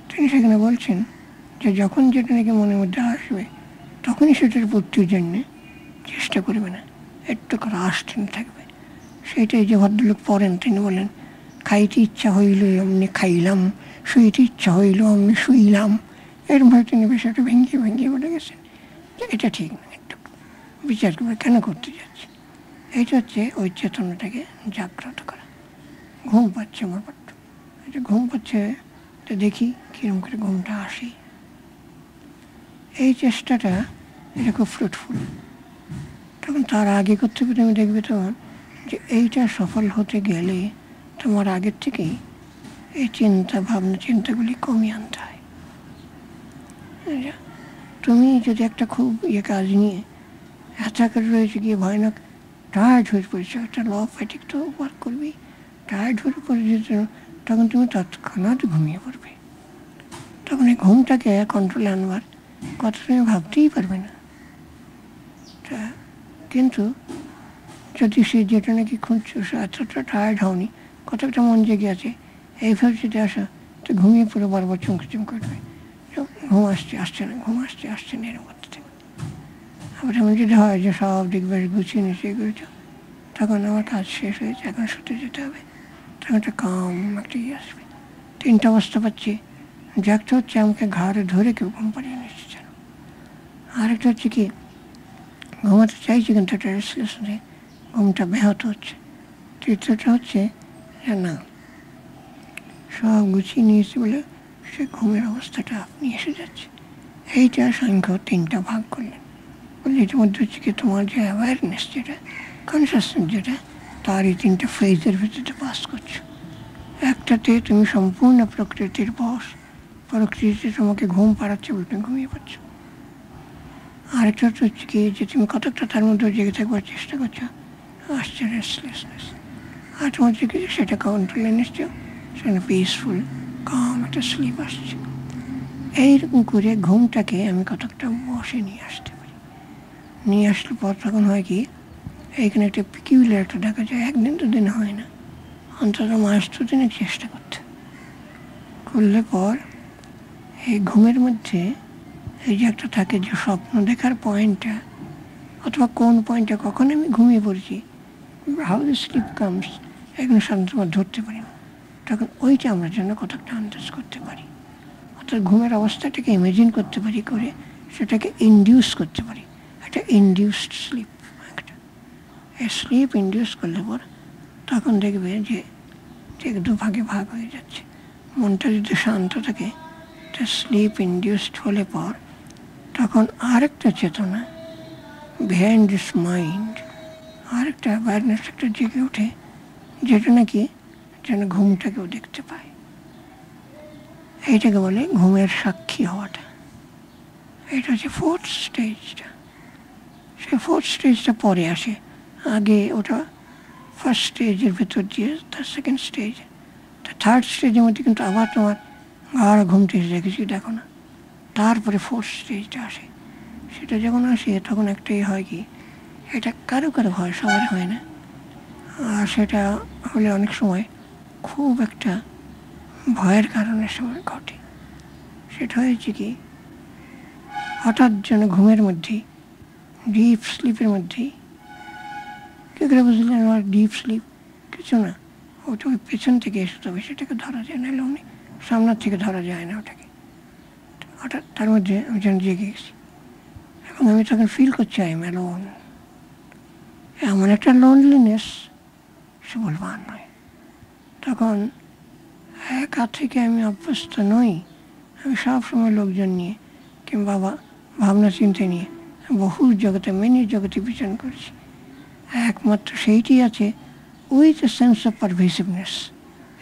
তিনি সেখানে বলছেন যে যখন যেটা নাকি মনের মধ্যে আসবে তখনই সেটার পূর্তির জন্যে চেষ্টা করবে না, একটু করে আসতেন থাকবে। সেইটাই যে ভদ্রলোক পড়েন, তিনি বলেন, খাইতে ইচ্ছা হইল অমনি খাইলাম, শুইতে ইচ্ছা হইল অমনি শুইলাম। এরমভাবে তিনি বিষয়টা ভেঙিয়ে ভেঙিয়ে বলে গেছেন যে এটা ঠিক না, একটু বিচার করবে কেন করতে যাচ্ছে। এইটা হচ্ছে ওই চেতনাটাকে জাগ্রত করা। ঘুম পাচ্ছে আমার পাঠ্য, এটা ঘুম পাচ্ছে, তো দেখি কীরকম করে ঘুমটা আসে। এই চেষ্টাটা এটা খুব ফ্রুটফুল। তখন তার আগে করতে হবে, তুমি দেখবে তখন যে এইটা সফল হতে গেলে তোমার আগের থেকেই এই চিন্তা ভাবনা চিন্তাগুলি কমিয়ে আনতে হয়। তুমি যদি একটা খুব কাজ নিয়ে এত করে রয়েছে, গিয়ে ভয়ানক টায়ার্ড হয়ে পড়েছে, একটা ল অফ ফ্যাটিক তো ওয়ার্ক করবি, টায়ার্ড হয়ে পড়েছে, তখন তুমি তৎক্ষণাৎ ঘুমিয়ে পড়বে। তখন এই ঘুমটাকে কন্ট্রোলে আনবার কথা তুমি ভাবতেই পারবে না। কিন্তু যদি সে যেটা নাকি খুঁজছো সে এতটা টায়ার্ড হওনি, কতটা মন জেগে আছে, এইভাবে যদি আসা, তো ঘুমিয়ে পড়ে বারবার চমকে করবে, ঘুম আসছে আসছে না, ঘুম আসছে আসছে না, এরকম করতে থাকবে। আবার এমন যদি হয় যে সব দিক বেশ গুছিয়ে নিয়ে করেছো, তখন আমার কাজ শেষ হয়েছে, এখন শুতে যেতে হবে, তখন একটা কাম একটা আসবে। 3টা অবস্থা পাচ্ছি, যে একটা হচ্ছে আমাকে ঘাড়ে ধরে কেউ ঘুম পাড়িয়ে নিচ্ছে যেন, আরেকটা হচ্ছে কি ঘুমাতে চাইছি কিন্তু একটা রেস্টলেস নেই, ঘুমটা ব্যাহত হচ্ছে। তৃতীয়টা হচ্ছে যে না, সব গুছিয়ে নিয়েছে বলে সে ঘুমের অবস্থাটা আপনি এসে যাচ্ছে। এইটা সাংখ্য 3টা ভাগ করলেন, বলে এটার মধ্যে হচ্ছে কি তোমার যে অ্যাওয়ারনেস, যেটা কনসাসনেস, যেটা তার এই 3টে ফেজের ভিতরে পাস করছো। একটাতে তুমি সম্পূর্ণ প্রকৃতির বশ, প্রকৃতি তোমাকে ঘুম পাড়াচ্ছে বলে তুমি ঘুমিয়ে পড়ছো। আরেকটা হচ্ছে কি যে তুমি কতটা তার মধ্যে জেগে থাকবার চেষ্টা করছো, আসছে রেস্টলেসনেস। আর তোমার হচ্ছে কি সেটা কন্ট্রোলে নিচ্ছো, সেখানে পিসফুল কাম একটা স্লিপ আসছে। এইরকম করে ঘুমটাকে আমি কতটা বসে নিয়ে আসতে পারি। নিয়ে আসলে পর তখন হয় কি, এইখানে একটা পিকিউলার একটা দেখা যায়, একদিন তো দিন হয় না, অন্তত মাস 2 দিনের চেষ্টা করলে পর এই ঘুমের মধ্যে এই যে একটা থাকে যে স্বপ্ন দেখার পয়েন্টটা, অথবা কোন পয়েন্টটা কখন আমি ঘুমিয়ে পড়েছি, হাউ দ্য স্লিপ কামস, এখানে সাধারণত ধরতে পারি না। তখন ওইটা আমরা যেন কতটা আন্দাজ করতে পারি, অর্থাৎ ঘুমের অবস্থাটাকে ইমেজিন করতে পারি, করে সেটাকে ইনডিউস করতে পারি, একটা ইনডিউসড স্লিপ। একটা এই স্লিপ ইনডিউস করলে পর তখন দেখবে যে ঠিক 2 ভাগে ভাগ হয়ে যাচ্ছে। মনটা যদি শান্ত থাকে, তা স্লিপ ইনডিউসড হলে পর তখন আরেকটা চেতনা বিহাইন্ড দিস মাইন্ড, আরেকটা অ্যাওয়ারনেস একটা জেগে ওঠে, যেটা নাকি যেন ঘুমটাকেও দেখতে পায়। এইটাকে বলে ঘুমের সাক্ষী হওয়াটা। এটা হচ্ছে 4th স্টেজটা। সেই 4th স্টেজটা পরে আসে, আগে ওটা 1st স্টেজের ভেতর দিয়ে তার 2nd স্টেজ, তার 3rd স্টেজের মধ্যে কিন্তু আবার তোমার গাঢ় ঘুমটা এসে রেখেছি, দেখো না। তারপরে 4th স্টেজটা আসে। সেটা যখন আসে তখন একটাই হয় কি, এটা কারো কারো হয়, সবার হয় না। আর সেটা হলে অনেক সময় খুব একটা ভয়ের কারণে সময় ঘটে। সেটা হয়েছে কি, হঠাৎ যেন ঘুমের মধ্যেই, ডিপ স্লিপের মধ্যেই, কী করে বুঝলেন আমার ডিপ স্লিপ? কিছু না, ওটা ওই পেছন থেকে এসে, তবে সেটাকে ধরা যায় না, এমনি সামনের থেকে ধরা যায় না ওটাকে। হঠাৎ তার মধ্যে আমি যেন জেগে গেছি, এবং আমি তখন ফিল করছি আই এম অ্যালোন। এমন একটা লোনলিনেস সে বলবার নয়। তখন একা থেকে আমি অভ্যস্ত নই, আমি সবসময় লোকজন নিয়ে কিংবা ভাবনা চিন্তা নিয়ে বহু জগতে, মেনি জগতে বিচরণ করছি। একমাত্র সেইটি আছে উইথ এ সেন্স অফ পারভেসিভনেস,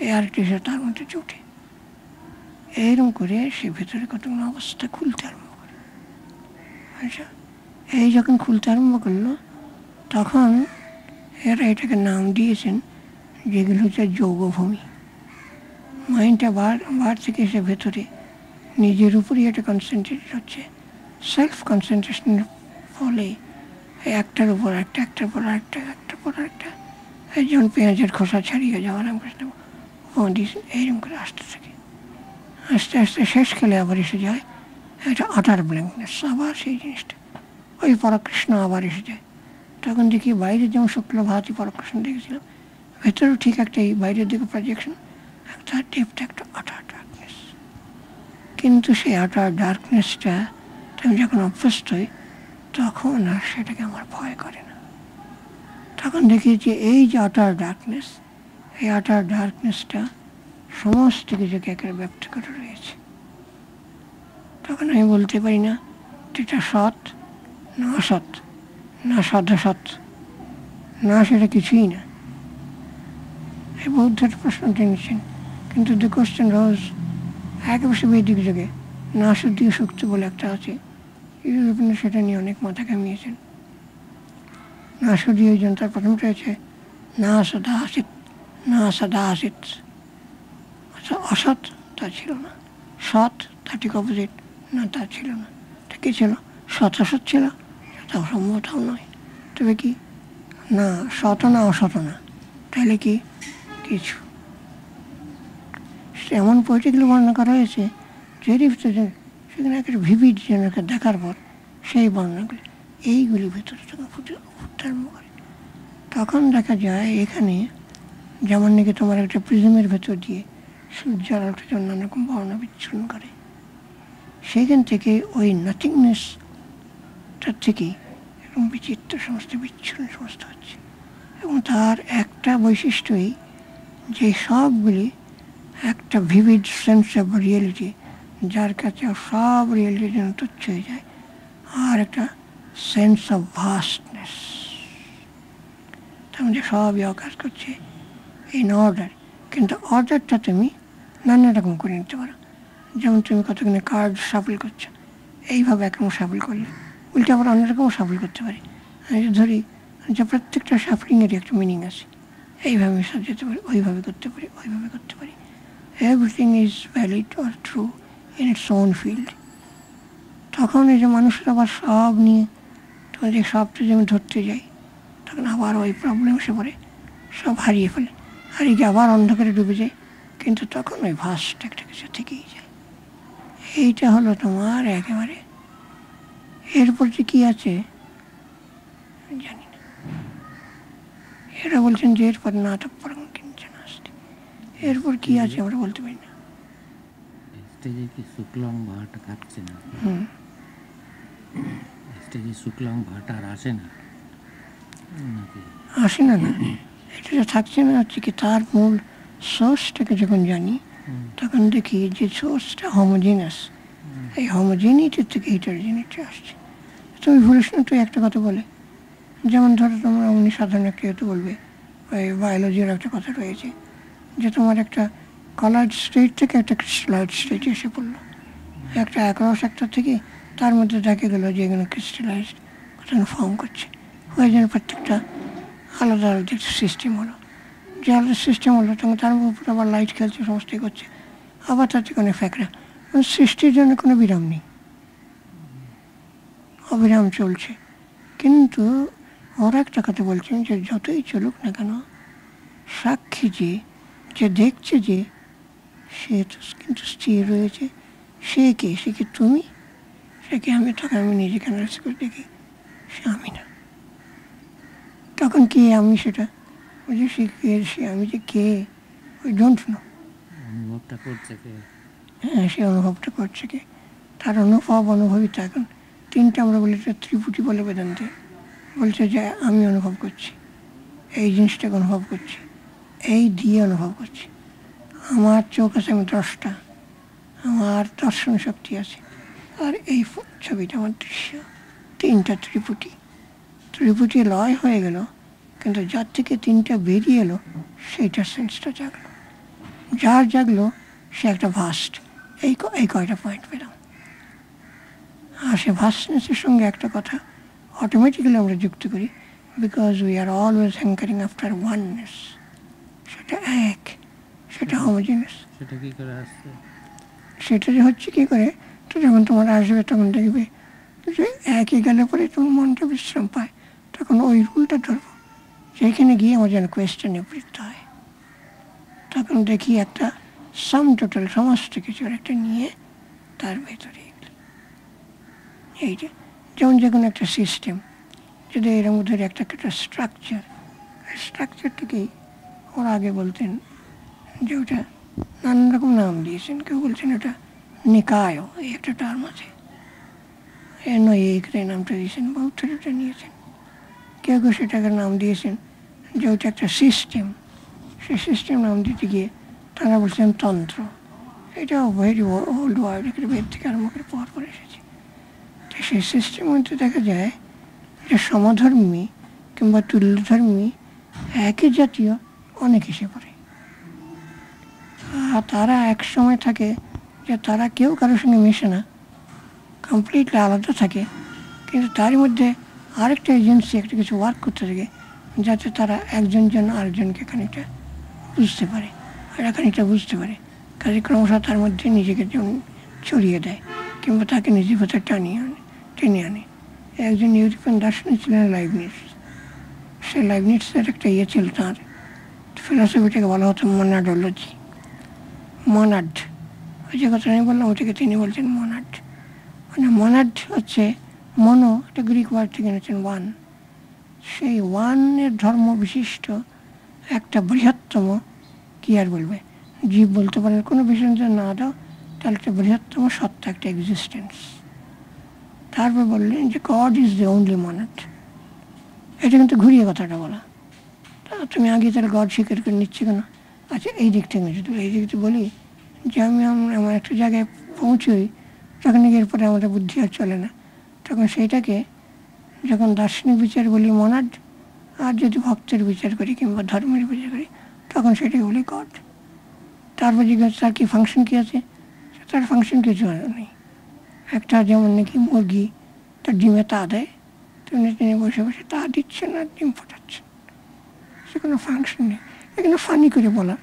এই আরেকটি সে তার মধ্যে জুটে। এইরকম করে সে ভেতরে কতগুলো অবস্থা খুলতে আরম্ভ করে। আচ্ছা, এই যখন খুলতে আরম্ভ করলো, তখন এরা এটাকে নাম দিয়েছেন যেগুলো হচ্ছে যৌগভূমি। মাইন্ডটা বার থেকে এসে ভেতরে নিজের উপরই এটা কনসেন্ট্রেট হচ্ছে। সেলফ কনসেন্ট্রেশনের ফলে একটার উপর একটা, একটার পর একটা, একটার পর একটা, এই যেমন পেঁয়াজের খোসা ছাড়িয়ে যাওয়া রামকৃষ্ণ এইরকম করে আসতে থাকে। আস্তে আস্তে শেষকালে আবার এসে যায় একটা আটার ব্ল্যাঙ্কনেস, আবার সেই জিনিসটা ওই পরাকৃষ্ণ আবার এসে যায়। তখন দেখি বাইরে যেমন শুক্ল ভারতী পরাকৃষ্ণ দেখেছিলাম, ভেতরেও ঠিক একটা এই বাইরের দিকে প্রজেকশন, একটা ডেপথ, একটা আটার ডার্কনেস। কিন্তু সেই আটার ডার্কনেসটা আমি যখন অভ্যস্ত হই তখন আর সেটাকে আমার ভয় করে না। তখন দেখি যে এই যে আটার ডার্কনেস, এই আটার ডার্কনেসটা সমস্ত কিছুকে একেবারে ব্যক্ত করে রয়েছে। তখন আমি বলতে পারি না এটা সৎ না অসৎ, না সদাসৎ, না সেটা কিছুই না। এই বৌদ্ধের প্রশ্নটা নিচ্ছেন, কিন্তু দ্য কোশ্চেন রোজ একেবারে বৈদিক যুগে না শুদ্ধি শক্তি বলে একটা আছে, ইউরোপিয়ান সেটা নিয়ে অনেক মাথা কামিয়েছেন। না শুদ্ধি ওই জন্য তার প্রথমটা হচ্ছে না সদা আসিত, না সদা আসিত, অসৎ তা ছিল না, সৎ তার ঠিক অপোজিট, না তা ছিল না। তা কি ছিল? সৎ অসৎ ছিল, সেটা অসম্ভবটাও নয়। তবে কি না সৎ না অসৎ না, তাহলে কি কিছু এমন পোয়েটিক্যালি বর্ণনা করা হয়েছে যেটির ভিতরে সেখানে একটা ভিভিড জনকে দেখার পর সেই বর্ণনাগুলি এইগুলি ভেতরে যখন ফুটে আরম্ভ করে, তখন দেখা যায় এখানে যেমন নাকি তোমার একটা প্রিজমের ভেতর দিয়ে সূর্যের আলোটা যেমন নানা রকম বর্ণনা বিচ্ছুরণ করে, সেখান থেকে ওই নাথিংনেসটার থেকেই এরকম বিচিত্র সমস্ত বিচ্ছুরণ সমস্ত হচ্ছে। এবং তার একটা বৈশিষ্ট্যই যে সবগুলি একটা ভিভিড সেন্স অফ রিয়েলিটি, যার কাছে সব রিয়েলিটি যেন তুচ্ছ হয়ে যায়, আর একটা সেন্স অফ ভাস্টনেস, তার মধ্যে সবই অকাজ করছে ইন অর্ডার। কিন্তু অর্ডারটা তুমি নানা রকম করে নিতে পারো। যেমন তুমি কতক্ষণে কার্ড সাফল করছো, এইভাবে একরকম সাফল করলে উল্টে আবার অন্যরকমও সাফল করতে পারি। আমি ধরি যে প্রত্যেকটা সাফলিংয়েরই একটা মিনিং আছে, এইভাবে সাজাতে পারি, ওইভাবে করতে পারি, ওইভাবে করতে পারি। Everything is valid or true in its own field. তখন এই যে মানুষের আবার সব নিয়ে তখন যে সবটা যেমন ধরতে যাই, তখন আবার ওই প্রবলেম এসে পড়ে, সব হারিয়ে ফেলে, হারিয়ে গিয়ে আবার অন্ধকারে ডুবে যায়। কিন্তু তখন ওই ভাস্ট একটা কিছু থেকেই যায়। এইটা হলো তোমার একেবারে। এরপর যে কী আছে জানি না। এরা বলছেন যে এরপর নাটক পরম কিঞ্চন আসছে, এরপর কী আছে আমরা বলতে পারি না। স্টেজে কি শুক্লং ভাটা কাটছে না? স্টেজে শুক্লং ভাটা আর আসে না নাকি? আসে না, না এটা যে থাকছে না হচ্ছে কি তার মূল সোর্সটাকে যখন জানি তখন দেখি যে সোর্সটা হোমোজিনাস, এই হোমোজিনিটির থেকে হিটারোজিনিটি আসছে। তুমি ভুলিস না তুই একটা কথা বলে, যেমন ধরো তোমরা উনি সাধারণ একটা ইয়েতে বলবে, ওই বায়োলজির একটা কথা রয়েছে যে তোমার একটা কলার্ড স্টেট থেকে একটা ক্রিস্টালাইড স্টেটে এসে পড়লো, একটা অ্যাক্রস একটা থেকে তার মধ্যে দেখা গেলো যে এগুলো ক্রিস্টালাইজড ফর্ম করছে, ওই জন্য প্রত্যেকটা আলাদা আলাদা সিস্টেম হলো। যে আলাদা সিস্টেম হলো তখন তার উপর আবার লাইট খেলছে, সমস্তই করছে, আবার তাতে কোনো ফ্যাকরা, সৃষ্টির জন্য কোনো বিরাম নেই, অবিরাম চলছে। কিন্তু ওরা একটা কথা বলছেন যে যতই চলুক না কেন, সাক্ষী যে দেখছে যে সে তো কিন্তু স্থির রয়েছে। সে কে? সে কি তুমি? সে কি আমি? তখন আমি নিজেকে অ্যানালাইজ করে দেখি সে আমি না। তখন কে আমি? সেটা ওই যে সে কে, সে আমি যে কে, ওই ডোন্ট নো। অনুভবটা করছে কে? হ্যাঁ, সে অনুভবটা করছে কে? তার অনুভবিতা। এখন তিনটা আমরা বলি ত্রিপুটি বলে বেদান্তে, বলছে যে আমি অনুভব করছি, এই জিনিসটাকে অনুভব করছি, এই দিয়ে অনুভব করছি। আমার চোখ আছে, আমি দ্রষ্টা, আমার দর্শন শক্তি আছে, আর এই ছবিটা আমার দৃশ্য। তিনটা ত্রিপুটি লয় হয়ে গেল, কিন্তু যার থেকে তিনটা বেরিয়ে এলো সেইটার সেন্সটা জাগলো। যার জাগলো সে একটা ভাস্ট। এই কয়টা পয়েন্ট পেলাম। আর সে ভাস্টনেসের সঙ্গে একটা কথা অটোমেটিক্যালি আমরা যুক্ত করি because we are always hankering after oneness. সেটা এক, সেটা হোমোজিনিয়াস। সেটা কি করে আসছে? সেটা যে হচ্ছে কী করে, তো যখন তোমার আসবে তখন দেখবে যে একই গেলে পরে তোমার মনটা বিশ্রাম পায়, তখন ওই রুলটা ধরবো, যেখানে গিয়ে আমার যেন কোয়েশ্চেনে বৃত্ত হয়। তখন দেখি একটা সাম টোটাল সমস্ত কিছুর একটা নিয়ে তার ভেতরে এই যে যেমন যে কোনো একটা সিস্টেম যদি এর মধ্যে একটা একটা স্ট্রাকচারটাকেই ওরা আগে বলতেন যে ওটা নানান রকম নাম দিয়েছেন। কেউ বলছেন ওটা নিকায়, এই একটা টার্ম আছে, এই নামটা দিয়েছেন, বৌদ্ধরা ওটা নিয়েছেন। কেউ কেউ সেটাকে নাম দিয়েছেন যে ওটা একটা সিস্টেম, সেই সিস্টেম নাম দিতে গিয়ে তারা বলছেন তন্ত্র। এটাও ভেরি ওল্ড ওয়ার্ড, এখানে বেদ থেকে আরম্ভ করে পর পর এসেছে। তো সেই সিস্টেমের মধ্যে দেখা যায় যে সমধর্মী কিংবা তুল্যধর্মী একই জাতীয় অনেক এসে পড়ে, আর তারা এক সময় থাকে যে তারা কেউ কারোর সঙ্গে মেশে না, কমপ্লিটলি আলাদা থাকে, কিন্তু তারই মধ্যে আরেকটা এজেন্সি একটা কিছু ওয়ার্ক করতে থাকে যাতে তারা একজন যেন আরেকজনকে খানিকটা বুঝতে পারে আর খানিকটা বুঝতে পারে, কাজে ক্রমশ তার মধ্যে নিজেকে যেমন ছড়িয়ে দেয় কিংবা তাকে নিজের ভেতর টেনে আনে। একজন ইউরোপিয়ান দার্শনিক ছিলেন লাইবনিটস। সে লাইবনিটসের একটা ছিল, তাঁর ফিলসফিটাকে বলা হতো মনাডোলজি। মনাড, ওই যে কথা আমি বললাম ওটাকে তিনি বলছেন মনাড। মানে মনাড হচ্ছে মনো, একটা গ্রিক ওয়ার্ড থেকে এনেছেন ওয়ান। সেই ওয়ানের ধর্ম বিশিষ্ট একটা বৃহত্তম, কি আর বলবে, জীব বলতে পারেন, কোনো বিষয় না দাও তাহলে একটা বৃহত্তম সত্তা, একটা এক্সিস্টেন্স। তারপর বললেন যে god is the only monad. এটা কিন্তু ঘুরিয়ে কথাটা বলা। তা তুমি আগে তাহলে গড স্বীকার করে নিচ্ছি কেন? আচ্ছা এই দিক থেকে যদি এই দিক থেকে বলি যে আমার একটা জায়গায় পৌঁছই, তখন এরপরে আমাদের বুদ্ধি আর চলে না, তখন সেইটাকে যখন দার্শনিক বিচার বলি মনাড, আর যদি ভক্তের বিচার করি কিংবা ধর্মের বিচার করি তখন সেটাকে বলি গড। তারপর জিজ্ঞাসা তার কি ফাংশন কী আছে, তার ফাংশন কিছু নেই। একটা যেমন নাকি মুরগি তার ডিমে তা দেয়, তেমনি তিনি বসে বসে তা দিচ্ছেন আর ডিম ফোটাচ্ছেন, সে কোনো ফাংশন নেই। এগুলো ফানি করে বলা,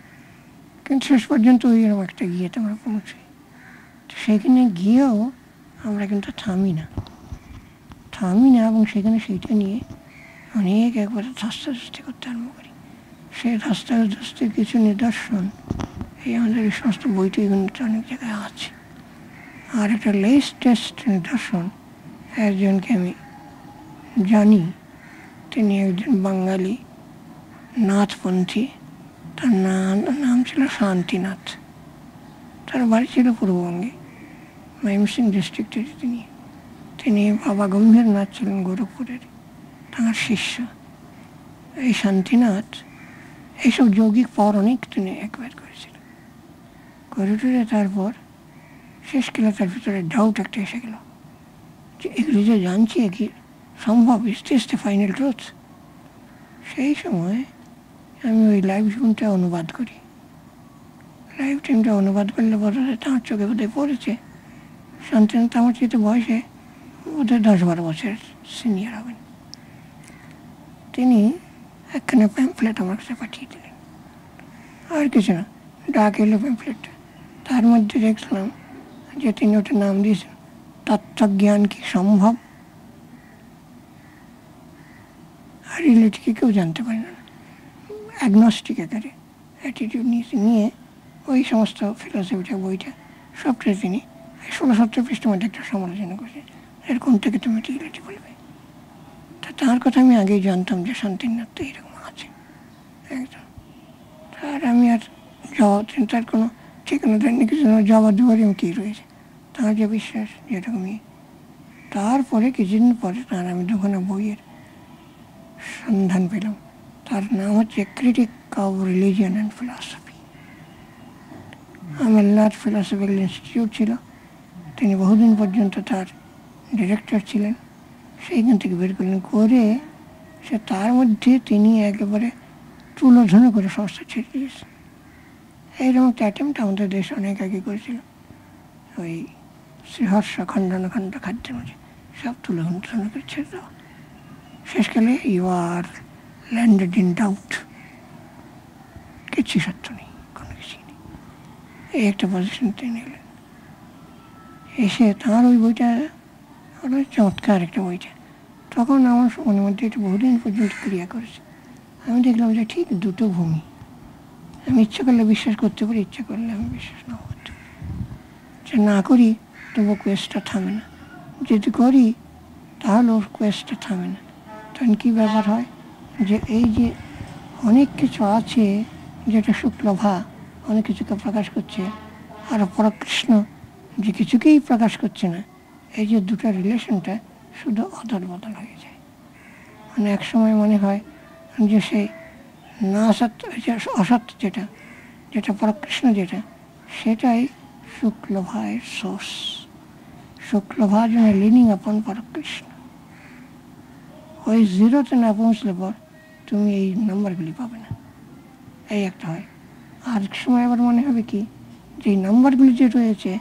কিন্তু শেষ পর্যন্ত ওই এরকম একটা গিয়েতে আমরা পৌঁছাই। তো সেখানে গিয়েও আমরা কিন্তু থামি না এবং সেখানে সেইটা নিয়ে অনেক একবারে ধস্তাধস্তি করতে আরম্ভ করি। সেই ধস্তাধস্তির কিছু নিদর্শন এই আমাদের এই সমস্ত বইটিগুলোতে অনেক জায়গায় আছে। আর একটা লেটেস্ট নিদর্শন, একজনকে আমি জানি, তিনি একজন বাঙালি নাথপন্থী, তার নাম ছিল শান্তিনাথ। তার বাড়ি ছিল পূর্ববঙ্গে, ময়মনসিংহ ডিস্ট্রিক্টের। তিনি বাবা গম্ভীরনাথ ছিলেন গোরখপুরের, তাঁর শিষ্য। এই শান্তিনাথ এইসব যৌগিক পর অনেক তিনি একবার করেছিলেন, করে টুরে তারপর শেষকালে তার ভিতরে ডাউট একটা এসে গেল যে এগুলি যে জানছি কি সম্ভব, is this the final truth? সেই সময় আমি ওই লাইভ স্ট্রিমটা অনুবাদ করি। লাইভ স্ট্রিমটা অনুবাদ করলে বোধ হয় তাঁর চোখে বোধহয় পড়েছে। শান্তিনাথ আমার চেয়ে বয়সে বোধহয় 10-12 বছর সিনিয়র হবেন। তিনি একখানে প্যাম্পলেট আমার কাছে পাঠিয়ে দিলেন, আর কিছু না, ডাক এলো প্যাম্পলেটটা। তার মধ্যে দেখলাম যে তিনি ওটা নাম দিয়েছেন তত্ত্বজ্ঞান কি সম্ভব। আর রিলেটিকে কেউ জানতে পারে না, অ্যাগনস্টিক আকারে অ্যাটিটিউড নিয়ে ওই সমস্ত ফিলসফিটা বইটা সবটাই তিনি 16-17 পৃষ্ঠার মধ্যে একটা সমালোচনা করেছেন, এর কোনটাকে তুমি রিলেটি বলবে। তা তার কথা আমি আগেই জানতাম যে শান্তিনাথ তো এরকম আছে একজন। তার আমি আর জবাব, তার কোনো ঠিকানা দেননি, কিছু জবাব দেওয়ারই আমি কী রয়েছে, তার যে বিশ্বাস যেরকমই। তারপরে কিছুদিন পরে তার আমি দুখানা বইয়ের সন্ধান পেলাম। তার নাম হচ্ছে critique of religion and philosophy. আমলনাথ ফিলসফিক্যাল ইনস্টিটিউট ছিল, তিনি বহুদিন পর্যন্ত তার ডিরেক্টর ছিলেন। সেইখান থেকে বের করলেন, করে সে তার মধ্যে তিনি একেবারে তুলোধন করে সংস্থা ছেড়ে দিয়েছেন। এইরকম একটা অ্যাটেম্পট আমাদের দেশ অনেক আগে করেছিল, ওই শ্রীহর্ষ খণ্ড খাদ্যের মধ্যে সব তুলোধন করে ছেড়ে দেওয়া। শেষকালে you are landed in doubt, কিচ্ছু সত্য নেই, কোনো কিছুই নেই, এই একটা পজিশন তিনি এলেন। এসে তাঁর ওই বইটা অনেক চমৎকার একটা বইটা, তখন আমার মনের মধ্যে এটা বহুদিন পর্যন্ত ক্রিয়া করেছে। আমি দেখলাম যে ঠিক দুটো ভূমি, আমি ইচ্ছা করলে বিশ্বাস করতে পারি, ইচ্ছা করলে আমি বিশ্বাস না করতে পারি। যে না করি তবু কোয়েস্টটা থামে না, যদি করি তাহলে ওর কোয়েস্টটা থামে না। তখন কী ব্যাপার হয় যে এই যে অনেক কিছু আছে যেটা শুক্লভা অনেক কিছুকে প্রকাশ করছে, আর পরকৃষ্ণ যে কিছুকেই প্রকাশ করছে না, এই যে দুটো রিলেশনটা শুধু অদল বদল হয়ে যায়। মানে এক সময় মনে হয় যে সেই না সত্য, অসত্য যেটা, যেটা পরকৃষ্ণ যেটা, সেটাই শুক্লভায়ের সোর্স। শুক্লভা যেন লিনিং আপন পরকৃষ্ণ। ওই জিরোতে না পৌঁছলে পর তুমি এই নাম্বারগুলি পাবে না, এই একটা হয়। আর সময় আবার মনে হবে কি যে এই নাম্বারগুলি যে রয়েছে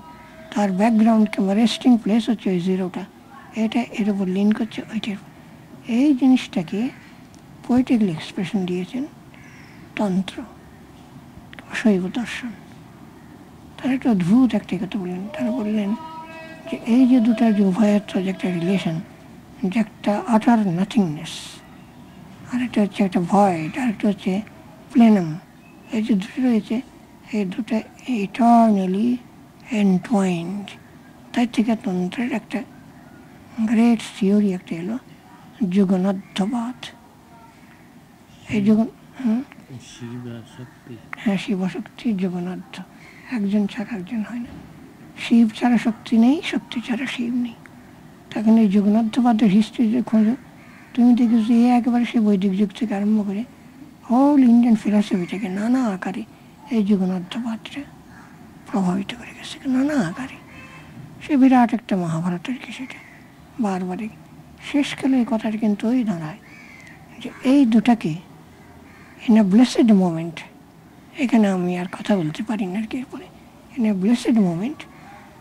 তার ব্যাকগ্রাউন্ড কিংবা রেস্টিং প্লেস হচ্ছে ওই জিরোটা, এটা এর উপর লিন করছে ওইটার। এই জিনিসটাকে পোয়েটিক্যালি এক্সপ্রেশন দিয়েছেন তন্ত্র, শৈব দর্শন। তারা একটা অদ্ভুত একটা কথা বললেন। তারা বললেন যে এই যে দুটার যে উভয়ত্র যে একটা রিলেশন, যে একটা আটার নাথিংনেস, আর একটা হচ্ছে একটা ভয়েড, আর একটা হচ্ছে প্লেনাম, এই যে দুটো রয়েছে, এই দুটো ইটারনালি এনটওয়াইন্ড। তাই থেকে তন্ত্রের একটা গ্রেট থিওরি একটা এলো যুগনাধ্যবাদ। এই যুগ শিব আর শক্তি। হ্যাঁ, শিবশক্তি যুগনাধ্য, একজন ছাড়া একজন হয় না। শিব ছাড়া শক্তি নেই, শক্তি ছাড়া শিব নেই। তখন এই যুগনাধ্যবাদের হিস্ট্রি যে খোঁজো, তুমি দেখেছো এ একেবারে সে বৈদিক যুগ থেকে আরম্ভ করে হোল ইন্ডিয়ান ফিলসফিটাকে নানা আকারে এই যুগনাধ্যবাদটা প্রভাবিত করে গেছে, নানা আকারে। সে বিরাট একটা মহাভারতের কি সেটা বারবারে। শেষকালে এই কথাটা কিন্তু ওই দাঁড়ায় যে এই দুটাকে ইন এ ব্লেসেড মোমেন্ট, এখানে আমি আর কথা বলতে পারি না আর কি, এরপরে ইন এ ব্লেসেড মোমেন্ট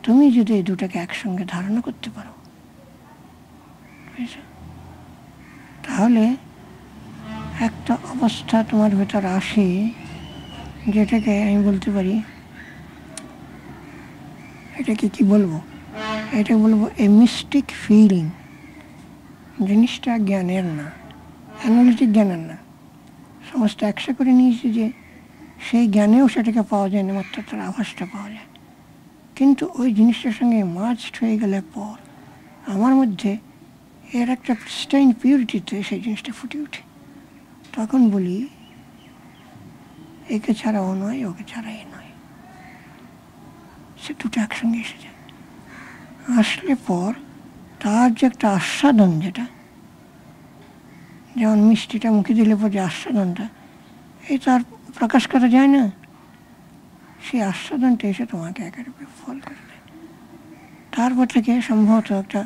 তুমি যদি এই দুটাকে একসঙ্গে ধারণা করতে পারো, তাহলে একটা অবস্থা তোমার ভেতর আসে যেটাকে আমি বলতে পারি, এটাকে কি বলবো, এটা বলবো এ মিস্টিক ফিলিং। জিনিসটা জ্ঞানের না, অ্যানালিটিক জ্ঞানের না, সমস্ত একসা করে নিয়েছি যে সেই জ্ঞানেও সেটাকে পাওয়া যায় না, মাত্র তার আভাসটা পাওয়া যায়। কিন্তু ওই জিনিসটার সঙ্গে মার্জড হয়ে গেলে পর আমার মধ্যে এর একটা প্রিস্টাইন পিউরিটিতে সেই জিনিসটা ফুটে ওঠে। তখন বলি একে ছাড়া ও নয়, ওকে ছাড়া এ নয়, সে দুটো একসঙ্গে এসে যায়। আসলে পর তার যে একটা আস্বাদন, যেটা যেমন মিষ্টিটা মুখে দিলে পর যে আস্বাদনটা, এই তার প্রকাশ করা যায় না, সেই আস্বাদনটা এসে তোমাকে একেবারে ফল করে দেয়। তারপর থেকে সম্ভবত একটা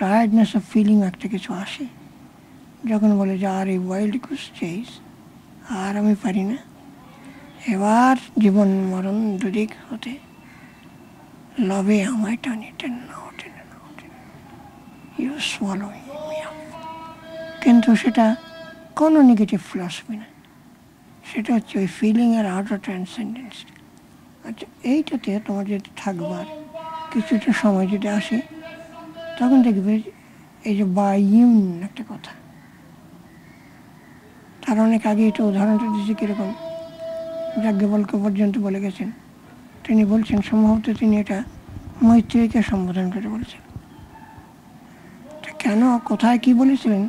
টায়ার্ডনেস অফ ফিলিং একটা কিছু আসে, যখন বলে যে আর এই ওয়াইল্ড গুস চেজ, আর আমি পারি না, এবার জীবন মরণ দুদিক হতে লবে আমায় টানে, টেনে নাও, টেনে নাও, টেনে ইউ সোয়ালোইং মি আপ। কিন্তু সেটা কোনো নেগেটিভ ফিলসফি না, সেটা হচ্ছে ওই ফিলিংয়ের আউটার ট্রান্সেন্ডেন্স। আচ্ছা, এইটাতে তোমার যদি থাকবার কিছুটা সময় যদি আসে, তখন দেখবে এই যে বায়ুন একটা কথা, তার অনেক আগে এটা উদাহরণটা দিয়েছে কীরকম, যাজ্ঞবল্ক্য পর্যন্ত বলে গেছেন। তিনি বলছেন, সম্ভবত তিনি এটা মৈত্রীকে সম্বোধন করে বলছেন। কেন, কোথায়, কি বলেছিলেন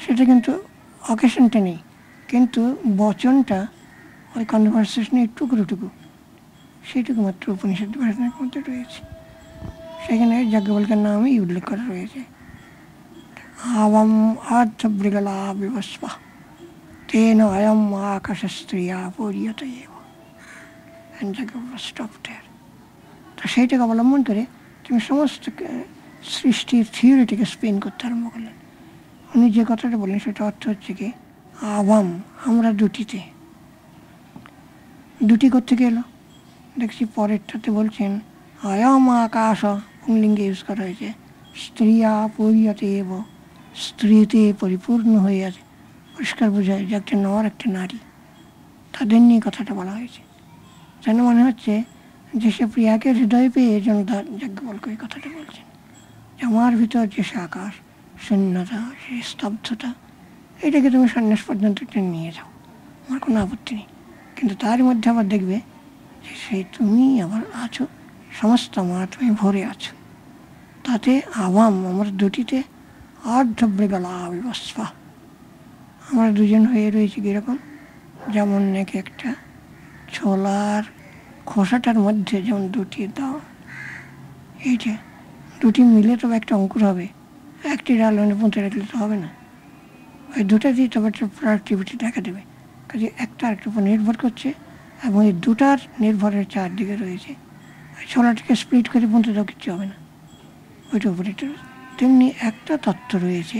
সেটা কিন্তু অকেশনটা নেই, কিন্তু বচনটা ওই কনভারসেশনের টুকরো সেটুকু মাত্র উপনিষদ ভাষণের মধ্যে রয়েছে। সেখানে যাজ্ঞবল্ক্যের নামই উল্লেখ করা রয়েছে, আবম আর্থ বৃগলা বিবস্বা তেন অয়ম আকাশ স্ত্রিয়া পরিয়ত এব। তো সেইটাকে অবলম্বন করে তিনি সমস্ত সৃষ্টির থিওরিটিকে স্পিন করতে আরম্ভ করলেন। উনি যে কথাটা বললেন সেটা অর্থ হচ্ছে কি, আবাম, আমরা দুটি করতে গেল। দেখছি পরেরটাতে বলছেন অয়ম আকাশ, পুংলিঙ্গে ইউজ করা হয়েছে, স্ত্রিয়া পরিয়তে এব, স্ত্রীতে পরিপূর্ণ হয়ে আছে, পরিষ্কার বোঝায় যে একটা নর একটা নারী, তাদের নিয়ে কথাটা বলা হয়েছে। যেন মনে হচ্ছে যে সে প্রিয়াকে হৃদয় পেয়ে যেন তার যাজ্ঞবল্ক্য এই কথাটা বলছেন, যে আমার ভিতর যে সে আকাশ, শূন্যতা, সেই স্তব্ধতা, এটাকে তুমি সন্ন্যাস পর্যন্ত টেনে নিয়ে যাও, আমার কোনো আপত্তি নেই। কিন্তু তার মধ্যে আবার দেখবে যে সেই তুমি আবার আছো, সমস্ত আমার তুমি ভরে আছো। তাতে আবাম আমার দুটিতে অর্ধবৃগলা বিবস্পা, আমরা দুজন হয়ে রয়েছি কীরকম, যেমন নাকি একটা ছোলার খোসাটার মধ্যে যেমন দুটি দাও, এই যে দুটি মিলে তবে একটা অঙ্কুর হবে, একটি ডাল পুঁতে রাখলে তো হবে না, ওই দুটা দিয়ে তবে একটা প্রোডাক্টিভিটি দেখা দেবে। কাজে একটা আরেকটার উপর নির্ভর করছে, এবং এই দুটার নির্ভরের চারদিকে রয়েছে। ওই ছোলাটাকে স্প্লিট করে পুঁতে দাও, কিচ্ছু হবে না, ওইটা উপরে তেমনি একটা তত্ত্ব রয়েছে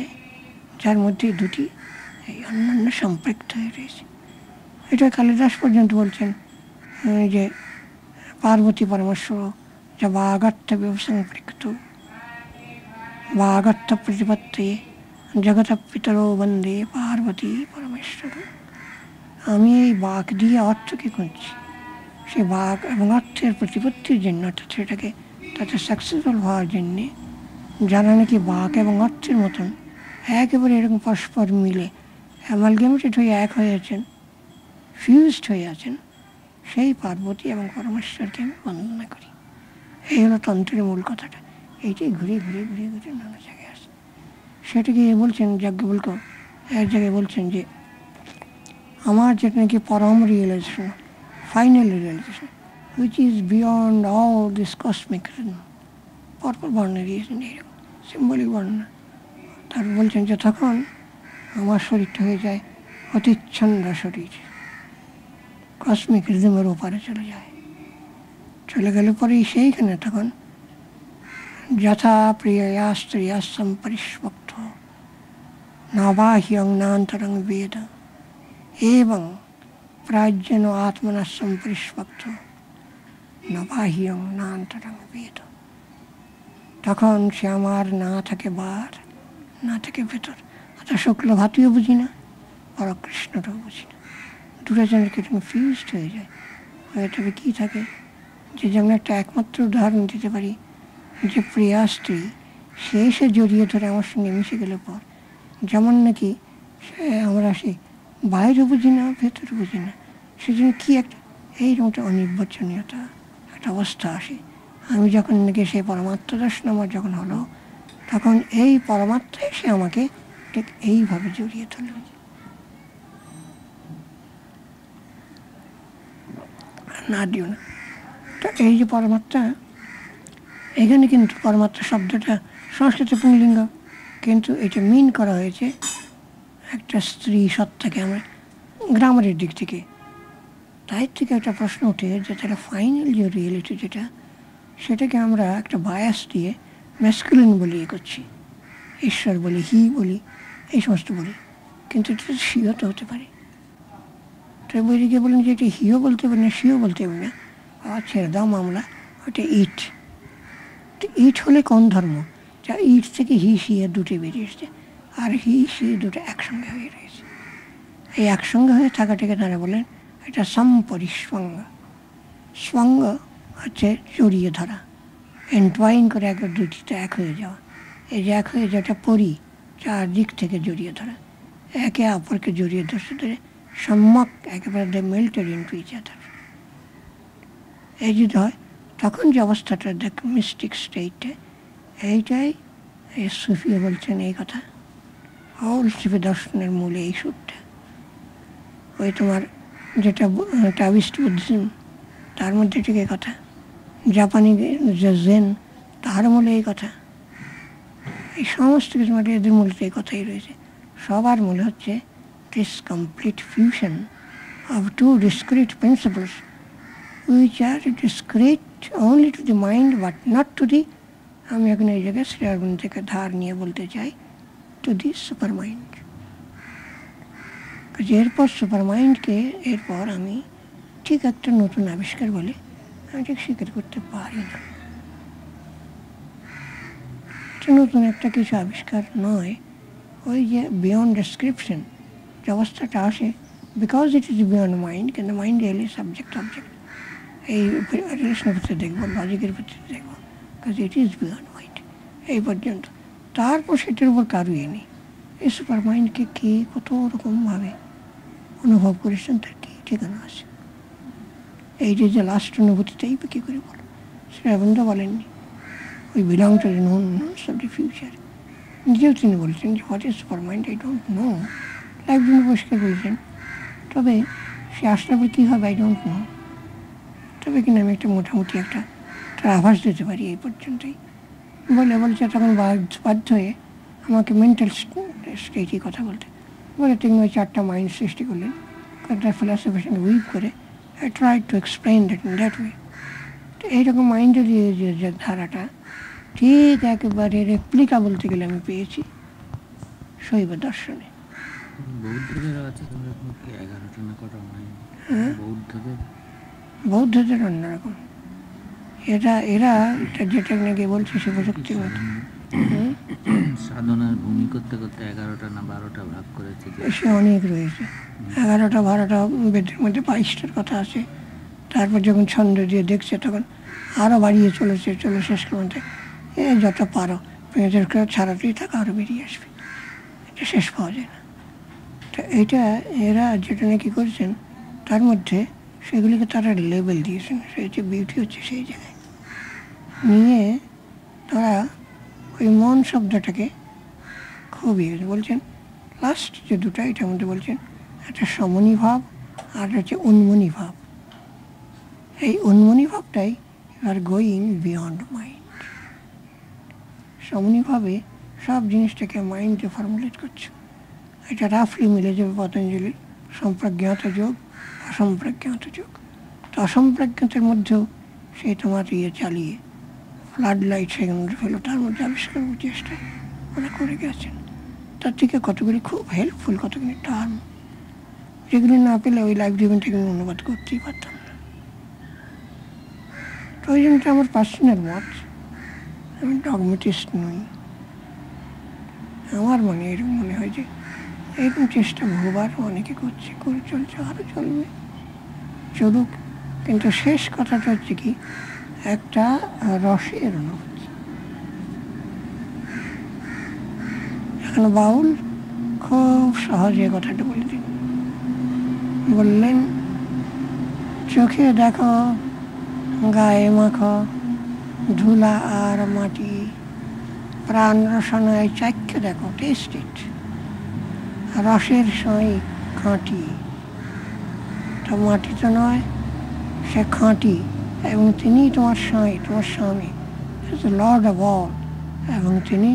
যার মধ্যে দুটি এই অন্যান্য সম্পৃক্ত হয়ে রয়েছে। এটা কালিদাস পর্যন্ত বলছেন যে পার্বতী পরমেশ্বর যা বাগার্থ সংপৃক্ত বাগার্থ প্রতিপত্তি জগৎ পিতরো বন্দে পার্বতী পরমেশ্বর। আমি এই বাঘ দিয়ে অর্থকে খুঁজছি, সেই বাঘ এবং অর্থের প্রতিপত্তির জন্য, অর্থাৎ সেটাকে তাতে সাকসেসফুল হওয়ার জন্যে, যারা নাকি বাঘ এবং অর্থের মতন একেবারে এরকম পরস্পর মিলে অ্যামালগেমেটেড হয়ে এক হয়ে আছেন, ফিউজড হয়ে আছেন, সেই পার্বতী এবং পরমেশ্বরকে আমি বন্দনা করি। এই হলো তন্ত্রের মূল কথাটা। এইটাই ঘুরে ঘুরে ঘুরে ঘুরে নানা জায়গায় আসে। সেটাকে বলছেন যাজ্ঞবল্ক্য এক জায়গায় বলছেন যে আমার যেটা নাকি পরম realisation, final realisation, which is beyond all this cosmic, পরপর বর্ণনা দিয়েছেন এইরকম সিম্বলিক বর্ণনা। তারপর বলছেন যে তখন আমার শরীরটা হয়ে যায় অতিচ্ছন্ন শরীর, কসমিক রিদমের ওপারে চলে যায়। চলে গেলে পরেই সেইখানে তখন যথা প্রিয়া স্ত্রিয়া সম্পরিষ্পক্ত নবাহ্যং নান্তরং বেদ এবং প্রাজ্ঞেন আত্মনা সম্পরিষ্পক্ত নবাহ্যং নান্তরং বেদ। তখন সে আমার না থাকে বার, না থাকে ভেতর, অর্থাৎ শুক্ল ভাতিও বুঝি না, পরকৃষ্ণটাও বুঝি না, দুটো জনের কেটে ফিউজড হয়ে যায়। হয়ে তবে কী থাকে, যে যেমন একটা একমাত্র উদাহরণ দিতে পারি, যে প্রিয়া স্ত্রী সে জড়িয়ে ধরে আমার সঙ্গে মিশে গেলে পর যেমন নাকি আমরা সেই বাইরে বুঝি না ভেতরে বুঝি না, সেজন্য কী একটা এইরকম একটা অনির্বাচনীয়তা একটা অবস্থা আসে। আমি যখন নাকি সেই পরমাত্ম দর্শন আমার যখন হলো, তখন এই পরমাত্মাই সে আমাকে ঠিক এইভাবে জড়িয়ে ধরল। না দিও না, তো এই যে পরমাত্মা, এখানে কিন্তু পরমাত্মা শব্দটা সংস্কৃতে পুংলিঙ্গ, কিন্তু এটা মিন করা হয়েছে একটা স্ত্রী সত্তাকে। আমরা গ্রামারের দিক থেকে তাই থেকে একটা প্রশ্ন ওঠে যে তারা ফাইনাল যে রিয়েলিটি যেটা, সেটাকে আমরা একটা বায়াস দিয়ে ম্যাসকুলিন বলি করছি, ঈশ্বর বলি, হি বলি, এই সমস্ত বলি, কিন্তু এটা সিও তো হতে পারে। তাই বইটিকে বলেন যে এটা হিও বলতে পারি না, সিও বলতে পারি না, আবার ছেড়ে দাও মামলা, ওটা ইট। তো ইট হলে কোন ধর্ম, যা ইট থেকে হি সি এর দুটো বেরিয়ে এসছে, আর হি সি দুটো একসঙ্গে হয়ে রয়েছে। এই একসঙ্গে হয়ে থাকাটাকে তারা বলেন এটা সম্পরিস্বঙ্গ। স্বঙ্গ হচ্ছে জড়িয়ে ধরা, এন্টওয়াইন করে একবার দুটিতে এক হয়ে যাওয়া। এই যে এক হয়ে যাওয়াটা পরি, চারদিক থেকে জড়িয়ে ধরা, একে অপরকে জড়িয়ে ধরতে ধরে সম্যক একেবারে দে মেল্টেড ইনটু ইচ আদার। এই যদি হয় তখন যে অবস্থাটা দেখ মিস্টিক স্টেটে, এইটাই এই সুফিও বলছেন এই কথা। অল সুফি দর্শনের মূলে এই সুরটা। ওই তোমার যেটা টাবিস্ট বুদ্ধিজম তার মধ্যে ঠিক এই কথা, জাপানি যে জেন তার মূলে এই কথা, এই সমস্ত কিছু মানে এদের মূলে এই কথাই রয়েছে। সবার মূলে হচ্ছে this complete fusion of two discrete principles which are discrete only to the mind but not to the, আমি এখন এই জায়গায় শ্রী অরবিন্দ থেকে ধার নিয়ে বলতে চাই, টু দি সুপার মাইন্ড। এরপর সুপার মাইন্ডকে এরপর আমি ঠিক একটা নতুন আবিষ্কার বলে আমি ঠিক স্বীকার করতে পারি না। নতুন একটা কিছু আবিষ্কার নয়, ওই যে বিয়ন্ড ডেসক্রিপশন যে অবস্থাটা আসে, because it is beyond mind, কিন্তু মাইন্ড রিয়েলি সাবজেক্ট অবজেক্ট, এই রিলেশনের ভিতরে দেখবো, লজিকের ভিতরে দেখবো, because it is beyond mind এই পর্যন্ত। তারপর সেটার উপর কারো নেই। এই সুপার মাইন্ডকে কে কত রকমভাবে অনুভব করেছেন তার কি ঠিকানা আছে। এই যে লাস্ট অনুভূতিটাই বা কী করে বলো, শ্রীরাবন্ধ বলেননি we belong to the noons of the future. নিজেও তিনি বলছেন যে what is super mind I don't know, life জন্য পরিষ্কার বলছেন, তবে সে আসলে কী হবে আই ডোন্ট নো, তবে কিনা আমি একটা মোটামুটি একটা তার আভাস দিতে পারি এই পর্যন্তই। বলছে তখন বাধ্য হয়ে আমাকে মেন্টাল স্টেটই কথা বলতে বলে, তিনি ওই 4টা মাইন্ড সৃষ্টি করলেন, তার ফিলসফির সঙ্গে উইভ করে I try to explain that in that way. তো এইরকম মাইন্ডের যে ধারাটা ঠিক একেবারে রেপ্লিকা বলতে গেলে আমি পেয়েছি শৈব দর্শনে। বৌদ্ধদের আছে এরকম কি 11টা না কটা মাইন্ড? বৌদ্ধদের অন্যরকম। এরা যেটা নাকি বলছে শিবশক্তির মতো সাধনার ভূমি করতে করতে 11টা না 12টা ভাগ করেছে, সে অনেক রয়েছে। 11টা 12টা বেদের মধ্যে 22টার কথা আছে। তারপর যখন ছন্দ দিয়ে দেখছে তখন আরও বাড়িয়ে চলে শেষ করতে যত পারো পেঁয়াজের ছাড়াতেই থাকা আরও বেরিয়ে আসবে, এটা শেষ পাওয়া যায় না। তো এইটা এরা যেটা নাকি করেছেন তার মধ্যে সেগুলিকে তারা লেবেল দিয়েছেন, সেই যে বিউটি হচ্ছে সেই জায়গায় নিয়ে তারা ওই মন শব্দটাকে খুবই বলছেন। লাস্ট যে দুটো এটার মধ্যে বলছেন একটা সমনী ভাব আর হচ্ছে উন্মনী ভাব। এই উন্মনী ভাবটাই আর গোয়িং বিয়ন্ড মাইন্ড। সমনীভাবে সব জিনিসটাকে মাইন্ডে ফর্মুলেট করছে। এটা রাফলি মিলে যাবে পতঞ্জলির সম্প্রজ্ঞাত যোগ, অসম্প্রজ্ঞাত যোগ। তো অসম্প্রজ্ঞাতের মধ্যেও সেই তোমার চালিয়ে ফ্লাড লাইট সেখানে ফেলো, তার মধ্যে আবিষ্কার করার চেষ্টা ওরা করে গেছেন। তার থেকে কতগুলি খুব হেল্পফুল কতগুলি টার্ম যেগুলি না পেলে ওই লাইফ ইভেন্টটাকে আমি অনুবাদ করতেই পারতাম না। তো ওই জন্য আমার পার্সোনাল মত, আমি ডগমেটিস্ট নই। আমার এরকম মনে হয় যে এরকম চেষ্টা বহুবার অনেকে করছে, করে চলছে, আরও চলবে, চলুক। কিন্তু শেষ কথাটা হচ্ছে কি একটা রসের অনুভূতি। এখন বাউল খুব সহজে কথাটা বলে দিন, বললেন চোখে দেখো গায়ে মাখো ধুলা আর মাটি, প্রাণ রসনায় চাক্ষে দেখো টেস্ট ইট, রসের সই খাঁটি। তো মাটি তো নয়, সে খাঁটি, এবং তিনি তোমার সাঁই, তোমার স্বামী, লর্ড অফ অল, এবং তিনি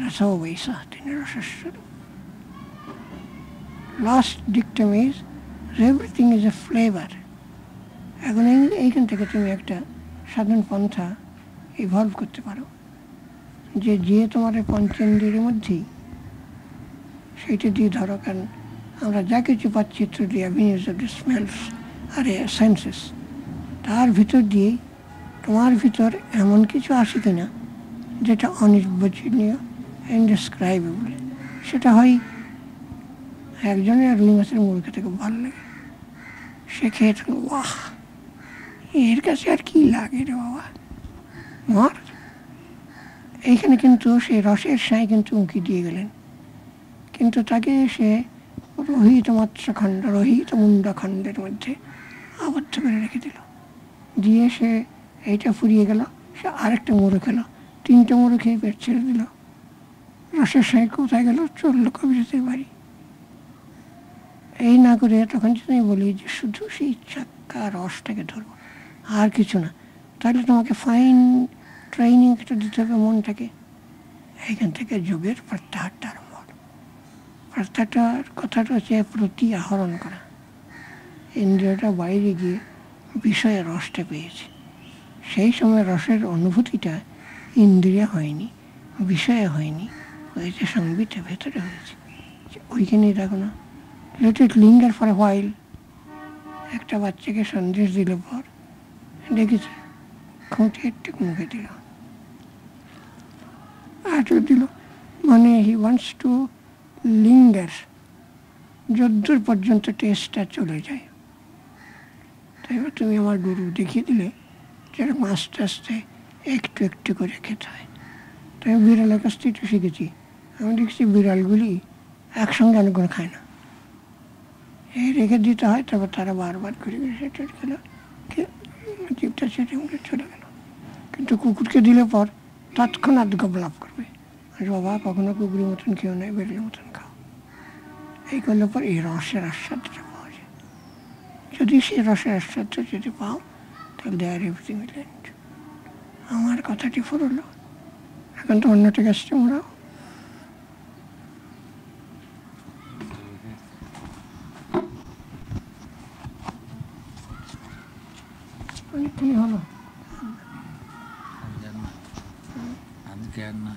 রসবৈসা, তিনি রসস্বরূপ। Last dictum is everything is a flavour. এখন এইখান থেকে তুমি একটা সাধারণ পন্থা ইভলভ করতে পারো যে তোমার পঞ্চেন্দ্রিয়ের মধ্যেই সেইটা দিয়ে ধরো। কারণ আমরা যা কিছু পাচ্ছি through the avenues of the smells আর সেন্সেস, তার ভিতর দিয়েই তোমার ভিতর এমন কিছু আসে কিনা যেটা অনির্বচনীয়, ইনডেসক্রাইবেবল। সেটা হয় একজনের রুই মাছের মুড়ি খেতে খুব ভালো লাগে, সে খেয়ে থাকলো বাহ এর কাছে আর কি লাগে রে বাবা মার। এইখানে কিন্তু সেই রসের সাঁই কিন্তু উঁকি দিয়ে গেলেন, কিন্তু তাকে সে রোহিত মৎস্যখণ্ড, রোহিত মুন্ডখণ্ডের মধ্যে আবদ্ধ করে রেখে দিল। দিয়ে সে এইটা ফুরিয়ে গেল, সে আরেকটা মুড়ো খেলো, 3টে মুড়ো খেয়ে পেট ছেড়ে দিল। রসের সাঁই কোথায় গেল? চললো কবিরাজের বাড়ি। এই না করে তখন যদি আমি বলি যে শুধু সেই চাক্কা রসটাকে ধরবো আর কিছু না, তাহলে তোমাকে ফাইন ট্রেনিং একটা দিতে হবে মনটাকে। এইখান থেকে যোগের প্রত্যাহারটা আরম্ভ হলো। প্রত্যাহারটার কথাটা হচ্ছে প্রতি আহরণ করা। ইন্দ্রিয়টা বাইরে গিয়ে বিষয়ে রসটা পেয়েছে, সেই সময় রসের অনুভূতিটা ইন্দ্রিয় হয়নি, বিষয়ে হয়নি, হয়েছে সংবিতে ভেতরে হয়েছে। ওইখানেই দেখো না, let it linger for a while. একটা বাচ্চাকে সন্দেশ দিল পর দেখেছে খুঁটে একটু মুখে দিল, আটু দিল, মানে হি ওয়ান্টস টু লিঙ্গার, যদ্দূর পর্যন্ত টেস্টটা চলে যায়। তাই তুমি আমার গরু দেখিয়ে দিলে যেরকম আস্তে আস্তে একটু একটু করে খেতে হয়। তাই আমি বিড়ালের কাছ থেকে একটু শিখেছি। আমি দেখছি বিড়ালগুলি একসঙ্গে অনেকগুলো খায় না, এই রেখে দিতে হয়, তারপর তারা বারবার ঘুরে ঘুরে সেটা খেলো, জিপটা সেটে মুখে চলে গেল। কিন্তু কুকুরকে দিলে পর তৎক্ষণাৎ গবলাপ করবে, বাবা কখনো কুকুরের মতন খেয়েও নয়, বিড়ালের মতন খাও। এই করলে পর এই রসের আস্বাদটা পাওয়া যায়। যদি সেই রসের আস্বাদটা যদি পাও, তাহলে দে আর এভরিথিং উইল এন্ড। আমার কথাটি ফুরলো, এখন তো অন্যটা গাছটা মোড়াও। অনেকখানি হলো, আজকে আর না।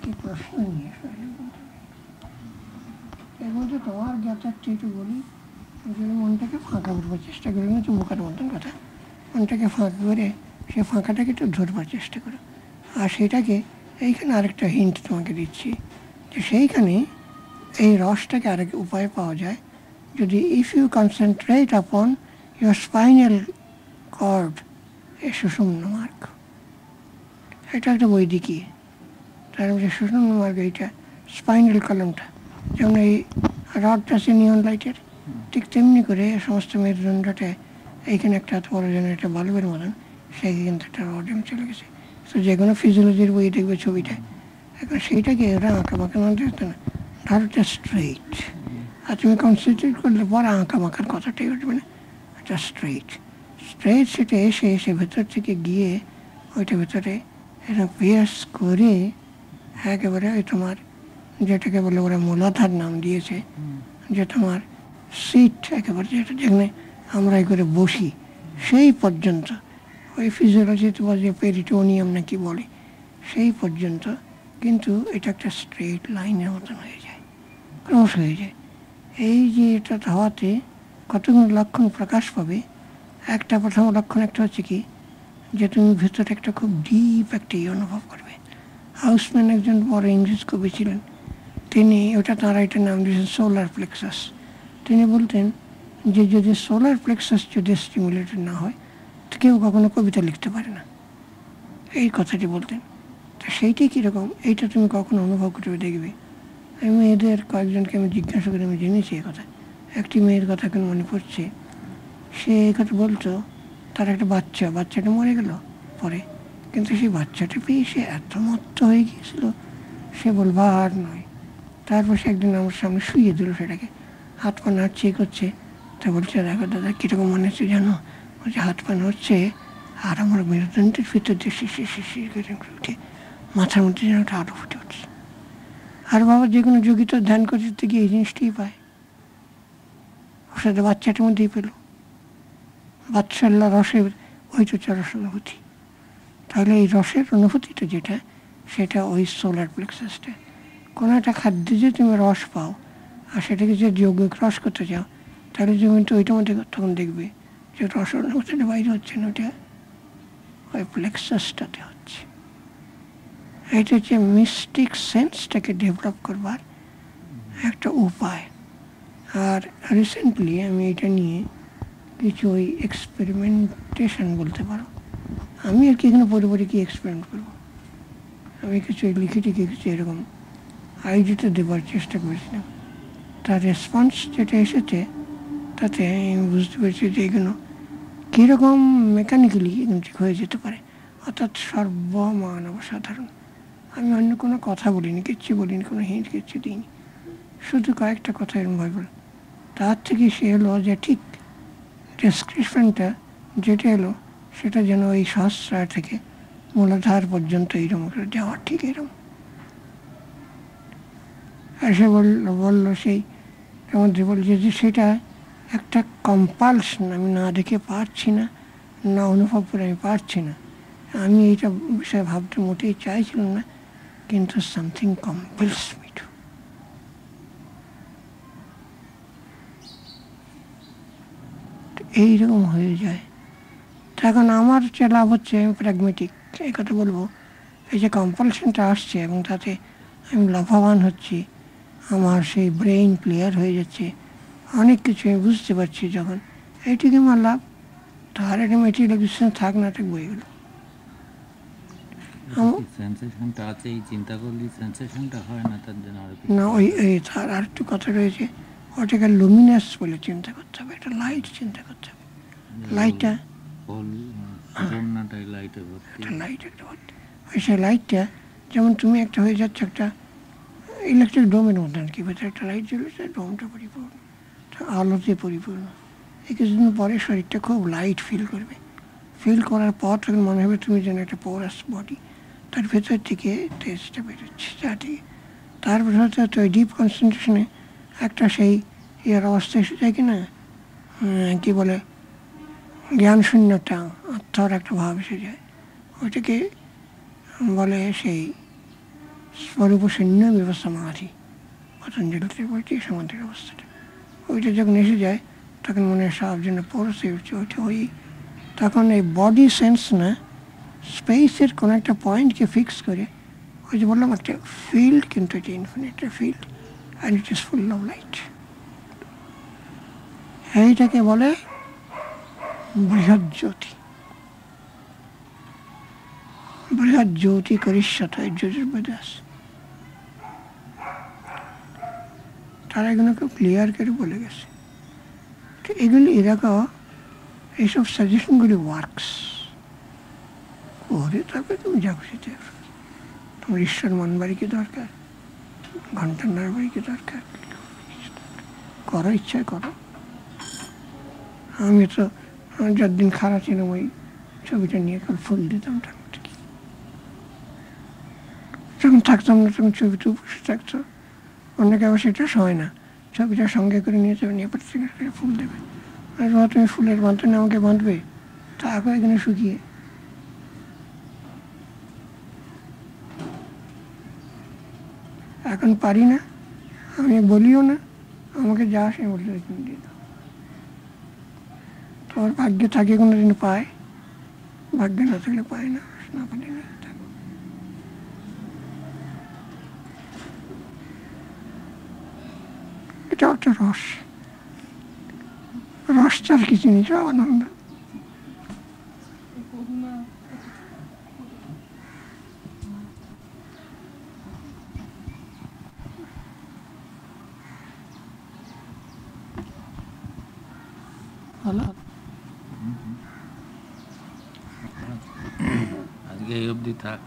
কি প্রশ্ন নিয়ে এর মধ্যে তোমার জ্ঞাতার্থে একটু বলি, যদি মনটাকে ফাঁকা করবার চেষ্টা করি না, তো বোকার মতন কথা, মনটাকে ফাঁকা করে সে ফাঁকাটাকে একটু ধরবার চেষ্টা করো। আর সেটাকে এইখানে আরেকটা হিন্ট তোমাকে দিচ্ছি, যে সেইখানে এই রসটাকে আরেক উপায় পাওয়া যায়, যদি if you concentrate upon your spinal cord, এ সুষুম্ন মার্গ, এটা একটা বৈদিকী, তার মধ্যে সুষুম্ন মার্গ, এইটা স্পাইনাল কলমটা, যেমন এই রডটা আছে নিয়ন লাইটের, ঠিক তেমনি করে সমস্ত মেরুদণ্ডটা এইখানে একটা হাত বড় যেন একটা বাল্বের মতন, সেই কিন্তু একটা রড চলে গেছে। তো যে কোনো ফিজিওলজির বই দেখবে ছবিটা, এখন সেইটাকে ওরা আঁকা বাঁকা মধ্যে হতো না, ধরোটা স্ট্রেইট, আর তুমি কনসেন্ট্রেট করলে পর আঁকা বাঁকার কথাটাই উঠবে না, এটা স্ট্রেইট স্ট্রেইট, সেটা এসে এসে ভেতর থেকে গিয়ে ওইটা ভেতরে এটা পিয়ার্স করে একেবারে ওই তোমার যেটাকে বলে ওরা মূলাধার নাম দিয়েছে, যে তোমার সিট একেবারে যেটা যেখানে আমরা এই করে বসি সেই পর্যন্ত, ওই ফিজিওলজিতে বলে পেরিটোনিয়াম নাকি বলে, সেই পর্যন্ত কিন্তু এটা একটা স্ট্রেট লাইনের মতন হয়ে যায়, ক্রমশ হয়ে যায়। এই যে এটা হওয়াতে কতগুলো লক্ষণ প্রকাশ পাবে। একটা প্রথম লক্ষণ একটা হচ্ছে কি, যে তুমি ভেতরে একটা খুব ডিপ একটা অনুভব করবে। হাউসম্যান একজন বড় ইংরেজ কবি ছিলেন, তিনি ওটা তাঁরা এটা নাম দিয়েছেন সোলার প্লেক্সাস। তিনি বলতেন যে যদি সোলার প্লেক্সাস যদি স্টিমুলেটেড না হয় তো কেউ কখনো কবিতা লিখতে পারে না, এই কথাটি বলতেন। তো সেইটাই কীরকম, এইটা তুমি কখনো অনুভব করে দেখবে। আমি মেয়েদের কয়েকজনকে আমি জিজ্ঞাসা করে আমি জেনেছি এই কথা। একটি মেয়ের কথা এখন মনে পড়ছে, সে এই কথা বলতো, তার একটা বাচ্চাটা মরে গেল পরে, কিন্তু সেই বাচ্চাটা পেয়ে সে এত মত্ত হয়ে গিয়েছিল, সে বলবার নয়। তারপর সে একদিন আমার সামনে শুইয়ে দিল সেটাকে, হাত পা নাড়ছে করছে, তা বলছে দেখো দাদা কীরকম মনে হচ্ছে জানো, বলছে হাত পা নড়ছে আর আমার মেরুদণ্ডের ভিতর দিয়ে শিশির করে উঠে মাথার মধ্যে যেন ওটা আরো ফুটে উঠছে। আর বাবা যে কোনো যোগী তো ধ্যান করতে গিয়ে এই জিনিসটাই পায়, ওর সাথে বাচ্চাটার মধ্যেই পেল বাৎসল্য রসের ওই তো রস অনুভূতি। তাহলে এই রসের অনুভূতিটা যেটা, সেটা ওই সোলার প্লেক্সাসটা। কোনো একটা খাদ্যে যে তুমি রস পাও আর সেটাকে যে যৌগিক রস করতে চাও, তাহলে তুমি তো ওইটার মধ্যে তখন দেখবে যে রস অনুভূতিটা বাইরে হচ্ছে না, ওটা ওই প্লেক্সাসটাতে হচ্ছে। এটা হচ্ছে মিস্টিক সেন্সটাকে ডেভেলপ করবার একটা উপায়। আর রিসেন্টলি আমি এটা নিয়ে কিছু ওই এক্সপেরিমেন্টেশন বলতে পারো, আমি আর কি এখানে পরিবারে কি এক্সপেরিমেন্ট করবো, আমি কিছু লিখে কিছু এরকম আইডিয়াটা দেবার চেষ্টা করেছিলাম। তার রেসপন্স যেটা এসেছে তাতে আমি বুঝতে পেরেছি যে এগুলো কীরকম মেকানিক্যালি ঠিক হয়ে যেতে পারে, অর্থাৎ সর্বমানব সাধারণ। আমি অন্য কোনো কথা বলিনি, কিচ্ছু বলিনি, কোনো হিন্ট কিচ্ছু দিইনি, শুধু কয়েকটা কথা এরকম ভাবে বল। তার থেকে সে এলো যে ঠিক ডেসক্রিপশনটা যেটা এলো সেটা যেন ওই সহস্রার থেকে মূলাধার পর্যন্ত এইরকম করে যাওয়ার ঠিক এরকম। আর সে বললো সেই মধ্যে বলছে যে সেটা একটা কম্পালশন, আমি না দেখে পারছি না, না অনুভব করে আমি পারছি না, আমি এইটা বিষয়ে ভাবতে মোটেই চাইছিলাম না, কিন্তু সামথিং কম্পেলস মি টু। এইরকম হয়ে যায়। এখন আমার যে লাভ হচ্ছে, আমি প্র্যাগমেটিক এই কথা বলবো, এই যে কম্পালশনটা আসছে এবং তাতে আমি লাভবান হচ্ছি, আমার সেই ব্রেইন ক্লিয়ার হয়ে যাচ্ছে, অনেক কিছু আমি বুঝতে পারছি যখন, এইটুকু আমার লাভ। তার একটা মেটেরিয়াল এক্সিস্টেন্স থাক না থাক বইগুলো সেন্সেশনটা আছে, এই চিন্তা করলে সেন্সেশনটা হয় না, তার জন্য আরো না। ওই এই তার আর একটু কথা রয়েছে, ওটাকে লুমিনাস বলে চিন্তা করতে হবে, একটা লাইট চিন্তা করতে হবে। লাইটটা হোল বন্যাটাই লাইটে ভর্তি। একটা লাইট একটা ভর্তি, ওই সেই লাইটটা যেমন তুমি একটা হয়ে যাচ্ছে একটা ইলেকট্রিক ডোমের মধ্যে আর কি, ভেতরে একটা লাইট জ্বলেছে, ডোমটা পরিপূর্ণ, আলোতে পরিপূর্ণ। এই কিছুদিন পরে শরীরটা খুব লাইট ফিল করবে, ফিল করার পর তখন মনে হবে তুমি যেন একটা পোরাস বডি, তার ভেতর থেকে তেজটা বেরোচ্ছে, যা থেকে তারপর হয়তো তো ডিপ কনসেন্ট্রেশনে একটা সেই ইয়ার অবস্থা এসে যায় কি না, কী বলে জ্ঞান শূন্যতা, আত্মার একটা ভাব এসে যায়, ওইটাকে বলে সেই স্বরূপ শূন্য ব্যবস্থা মাঝি, পতঞ্জলিতে বলছি সমাধির অবস্থাটা। ওইটা যখন এসে যায় তখন মনে হয় সব জন্য পড়ছে উঠছে, ওইটা ওই তখন এই বডি সেন্স না, স্পেসের কোনো একটা পয়েন্টকে ফিক্স করে, ওই যে বললাম একটা ফিল্ড, কিন্তু এটা infinite field and it is full of light. এইটাকে বলে বৃহৎ জ্যোতি। বৃহৎ জ্যোতি করিষ্যত যজুর্বেদে আছে। তারা এগুলো খুব ক্লিয়ার করে বলে গেছে। তো এগুলি এরকম এইসব সাজেশনগুলি ওয়ার্কস করে, তারপরে তুমি যা খুশি দেখো। তোমার ঈশ্বর মনবাড়ি কি দরকার, ঘন্টার বাড়ি কি দরকার, করো ইচ্ছা করো। আমি তো যার দিন খারাপ ছিলাম ওই ছবিটা নিয়ে কাল ফুল দিতাম, যখন থাকতাম না তখন ছবিটা বসে থাকতো, অনেকে আবার সেটা হয় না, ছবিটা সঙ্গে করে নিয়ে যাবে, নিয়ে প্রত্যেক ফুল দেবে। তুমি ফুলের বাঁধনে আমাকে বাঁধবে, তা আগে এখানে শুকিয়ে। এখন পারি না, আমি বলিও না, আমাকে যা আসে বলতে দিয়ে দাও। তোমার ভাগ্যে থাকে কোনো দিন পায়, ভাগ্যে না থাকলে পায় না, না পারে না। এটা একটা রস, রস ছাড়া কিছু নেই, সব আনন্দ। হলো আজকে এই অবধি থাক।